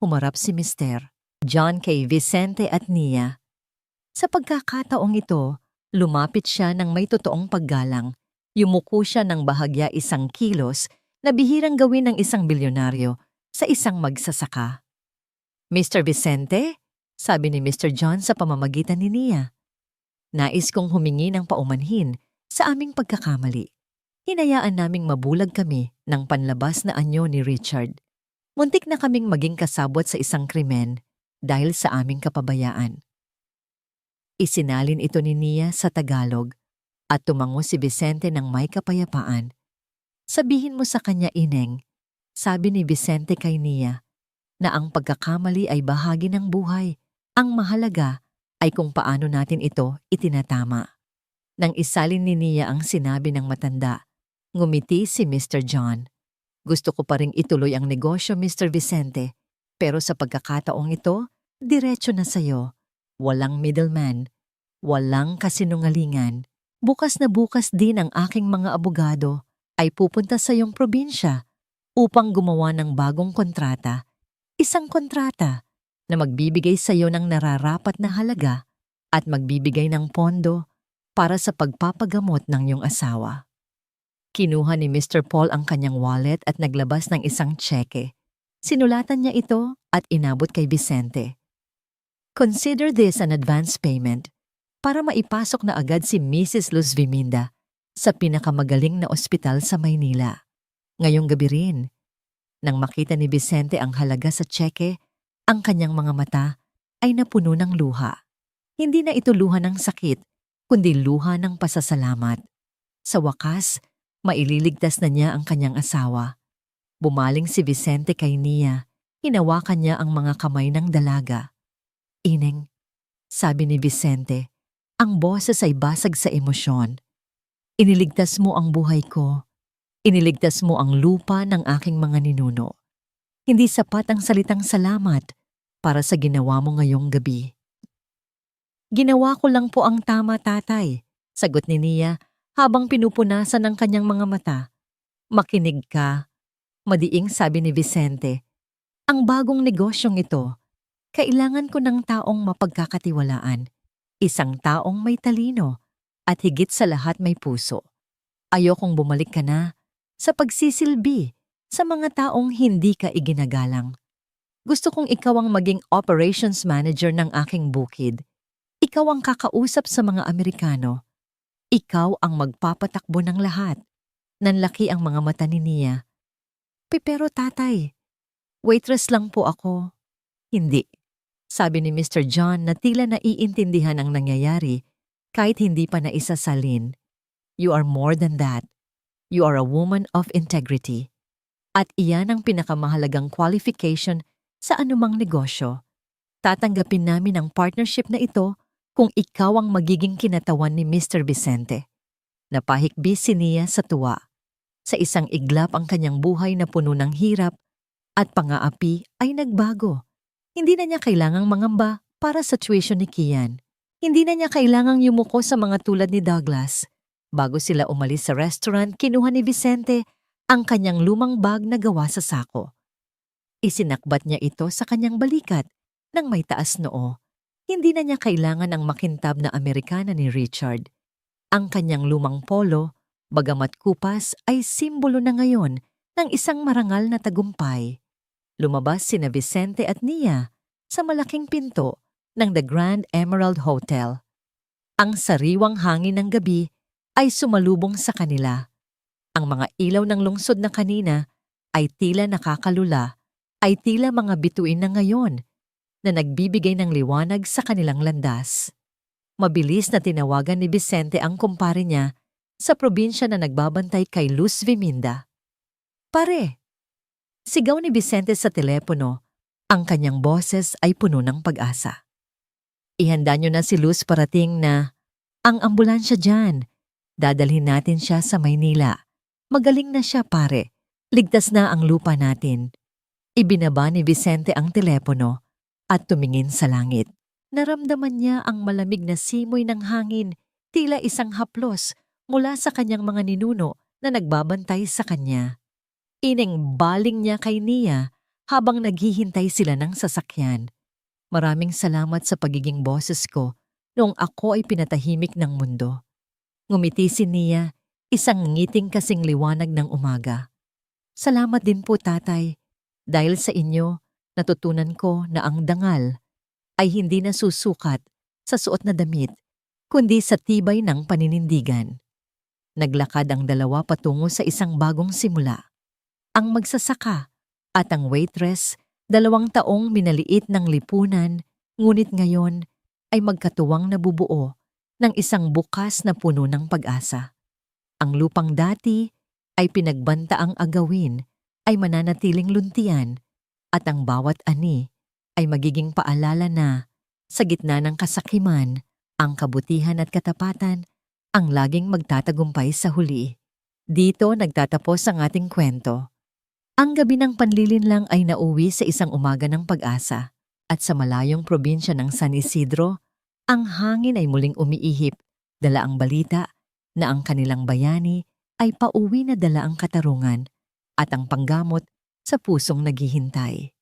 Humarap si Mr. John kay Vicente at Nia. Sa pagkakataong ito, lumapit siya ng may totoong paggalang. Yumuko siya ng bahagya 1 kilos na bihirang gawin ng isang bilyonaryo sa isang magsasaka. Mr. Vicente, sabi ni Mr. John sa pamamagitan ni Nia. Nais kong humingi ng paumanhin sa aming pagkakamali. Hinayaan naming mabulag kami ng panlabas na anyo ni Richard. Muntik na kaming maging kasabwat sa isang krimen dahil sa aming kapabayaan. Isinalin ito ni Nia sa Tagalog at tumango si Vicente ng may kapayapaan. Sabihin mo sa kanya, Ineng, sabi ni Vicente kay Nia, na ang pagkakamali ay bahagi ng buhay. Ang mahalaga ay kung paano natin ito itinatama. Nang isalin ni Nia ang sinabi ng matanda, ngumiti si Mr. John. Gusto ko pa ring ituloy ang negosyo, Mr. Vicente, pero sa pagkakataong ito, diretso na sayo. Walang middleman, walang kasinungalingan. Bukas na bukas din ang aking mga abogado ay pupunta sa iyong probinsya upang gumawa ng bagong kontrata. Isang kontrata na magbibigay sa iyo ng nararapat na halaga at magbibigay ng pondo para sa pagpapagamot ng iyong asawa. Kinuha ni Mr. Paul ang kanyang wallet at naglabas ng isang tseke. Sinulatan niya ito at inabot kay Vicente. Consider this an advance payment para maipasok na agad si Mrs. Luz Viminda sa pinakamagaling na ospital sa Maynila. Ngayong gabi rin, nang makita ni Vicente ang halaga sa tseke, ang kanyang mga mata ay napuno ng luha. Hindi na ito luha ng sakit, kundi luha ng pasasalamat. Sa wakas, maililigtas na niya ang kanyang asawa. Bumaling si Vicente kay Nia, hinawakan niya ang mga kamay ng dalaga. Ineng, sabi ni Vicente, ang boses ay basag sa emosyon. Iniligtas mo ang buhay ko. Iniligtas mo ang lupa ng aking mga ninuno. Hindi sapat ang salitang salamat para sa ginawa mo ngayong gabi. Ginawa ko lang po ang tama, tatay, sagot ni Nia habang pinupunasan ang kanyang mga mata. Makinig ka, madiing sabi ni Vicente. Ang bagong negosyong ito, kailangan ko ng taong mapagkakatiwalaan. Isang taong may talino at higit sa lahat may puso. Ayokong bumalik ka na sa pagsisilbi sa mga taong hindi ka iginagalang. Gusto kong ikaw ang maging operations manager ng aking bukid. Ikaw ang kakausap sa mga Amerikano. Ikaw ang magpapatakbo ng lahat. Nanlaki ang mga mata ni Nia. Pero tatay, waitress lang po ako. Hindi. Sabi ni Mr. John na tila naiintindihan ang nangyayari kahit hindi pa naisasalin. You are more than that. You are a woman of integrity. At iyan ang pinakamahalagang qualification sa anumang negosyo. Tatanggapin namin ang partnership na ito kung ikaw ang magiging kinatawan ni Mr. Vicente. Napahikbi si Nia sa tuwa. Sa isang iglap ang kanyang buhay na puno ng hirap at pang-aapi ay nagbago. Hindi na niya kailangang mangamba para sa tuition ni Kian. Hindi na niya kailangang yumuko sa mga tulad ni Douglas. Bago sila umalis sa restaurant, kinuha ni Vicente ang kanyang lumang bag na gawa sa sako. Isinakbat niya ito sa kanyang balikat nang may taas noo. Hindi na niya kailangan ang makintab na Amerikana ni Richard. Ang kanyang lumang polo, bagamat kupas, ay simbolo na ngayon ng isang marangal na tagumpay. Lumabas sina Vicente at Nia sa malaking pinto ng The Grand Emerald Hotel. Ang sariwang hangin ng gabi ay sumalubong sa kanila. Ang mga ilaw ng lungsod na kanina ay tila nakakalula, ay tila mga bituin na ngayon na nagbibigay ng liwanag sa kanilang landas. Mabilis na tinawagan ni Vicente ang kumpare niya sa probinsya na nagbabantay kay Luz Viminda. Pare! Sigaw ni Vicente sa telepono, ang kanyang boses ay puno ng pag-asa. Ihanda niyo na si Luz parating na, ang ambulansya dyan. Dadalhin natin siya sa Maynila. Magaling na siya, pare. Ligtas na ang lupa natin. Ibinaba ni Vicente ang telepono at tumingin sa langit. Naramdaman niya ang malamig na simoy ng hangin, tila isang haplos mula sa kanyang mga ninuno na nagbabantay sa kanya. Ineng baling niya kay Nia habang naghihintay sila ng sasakyan. Maraming salamat sa pagiging boses ko noong ako ay pinatahimik ng mundo. Ngumiti si Nia, isang ngiting kasing liwanag ng umaga. Salamat din po, tatay. Dahil sa inyo, natutunan ko na ang dangal ay hindi nasusukat sa suot na damit, kundi sa tibay ng paninindigan. Naglakad ang dalawa patungo sa isang bagong simula. Ang magsasaka at ang waitress, 2 taong minaliit ng lipunan, ngunit ngayon ay magkatuwang nabubuo ng isang bukas na puno ng pag-asa. Ang lupang dati ay pinagbantaang agawin ay mananatiling luntian at ang bawat ani ay magiging paalala na Sa gitna ng kasakiman, ang kabutihan at katapatan ang laging magtatagumpay sa huli. Dito nagtatapos ang ating kwento. Ang gabi ng panlilinlang ay nauwi sa isang umaga ng pag-asa. At sa malayong probinsya ng San Isidro, ang hangin ay muling umiihip, dala ang balita na ang kanilang bayani ay pauwi na dala ang katarungan at ang panggamot sa pusong naghihintay.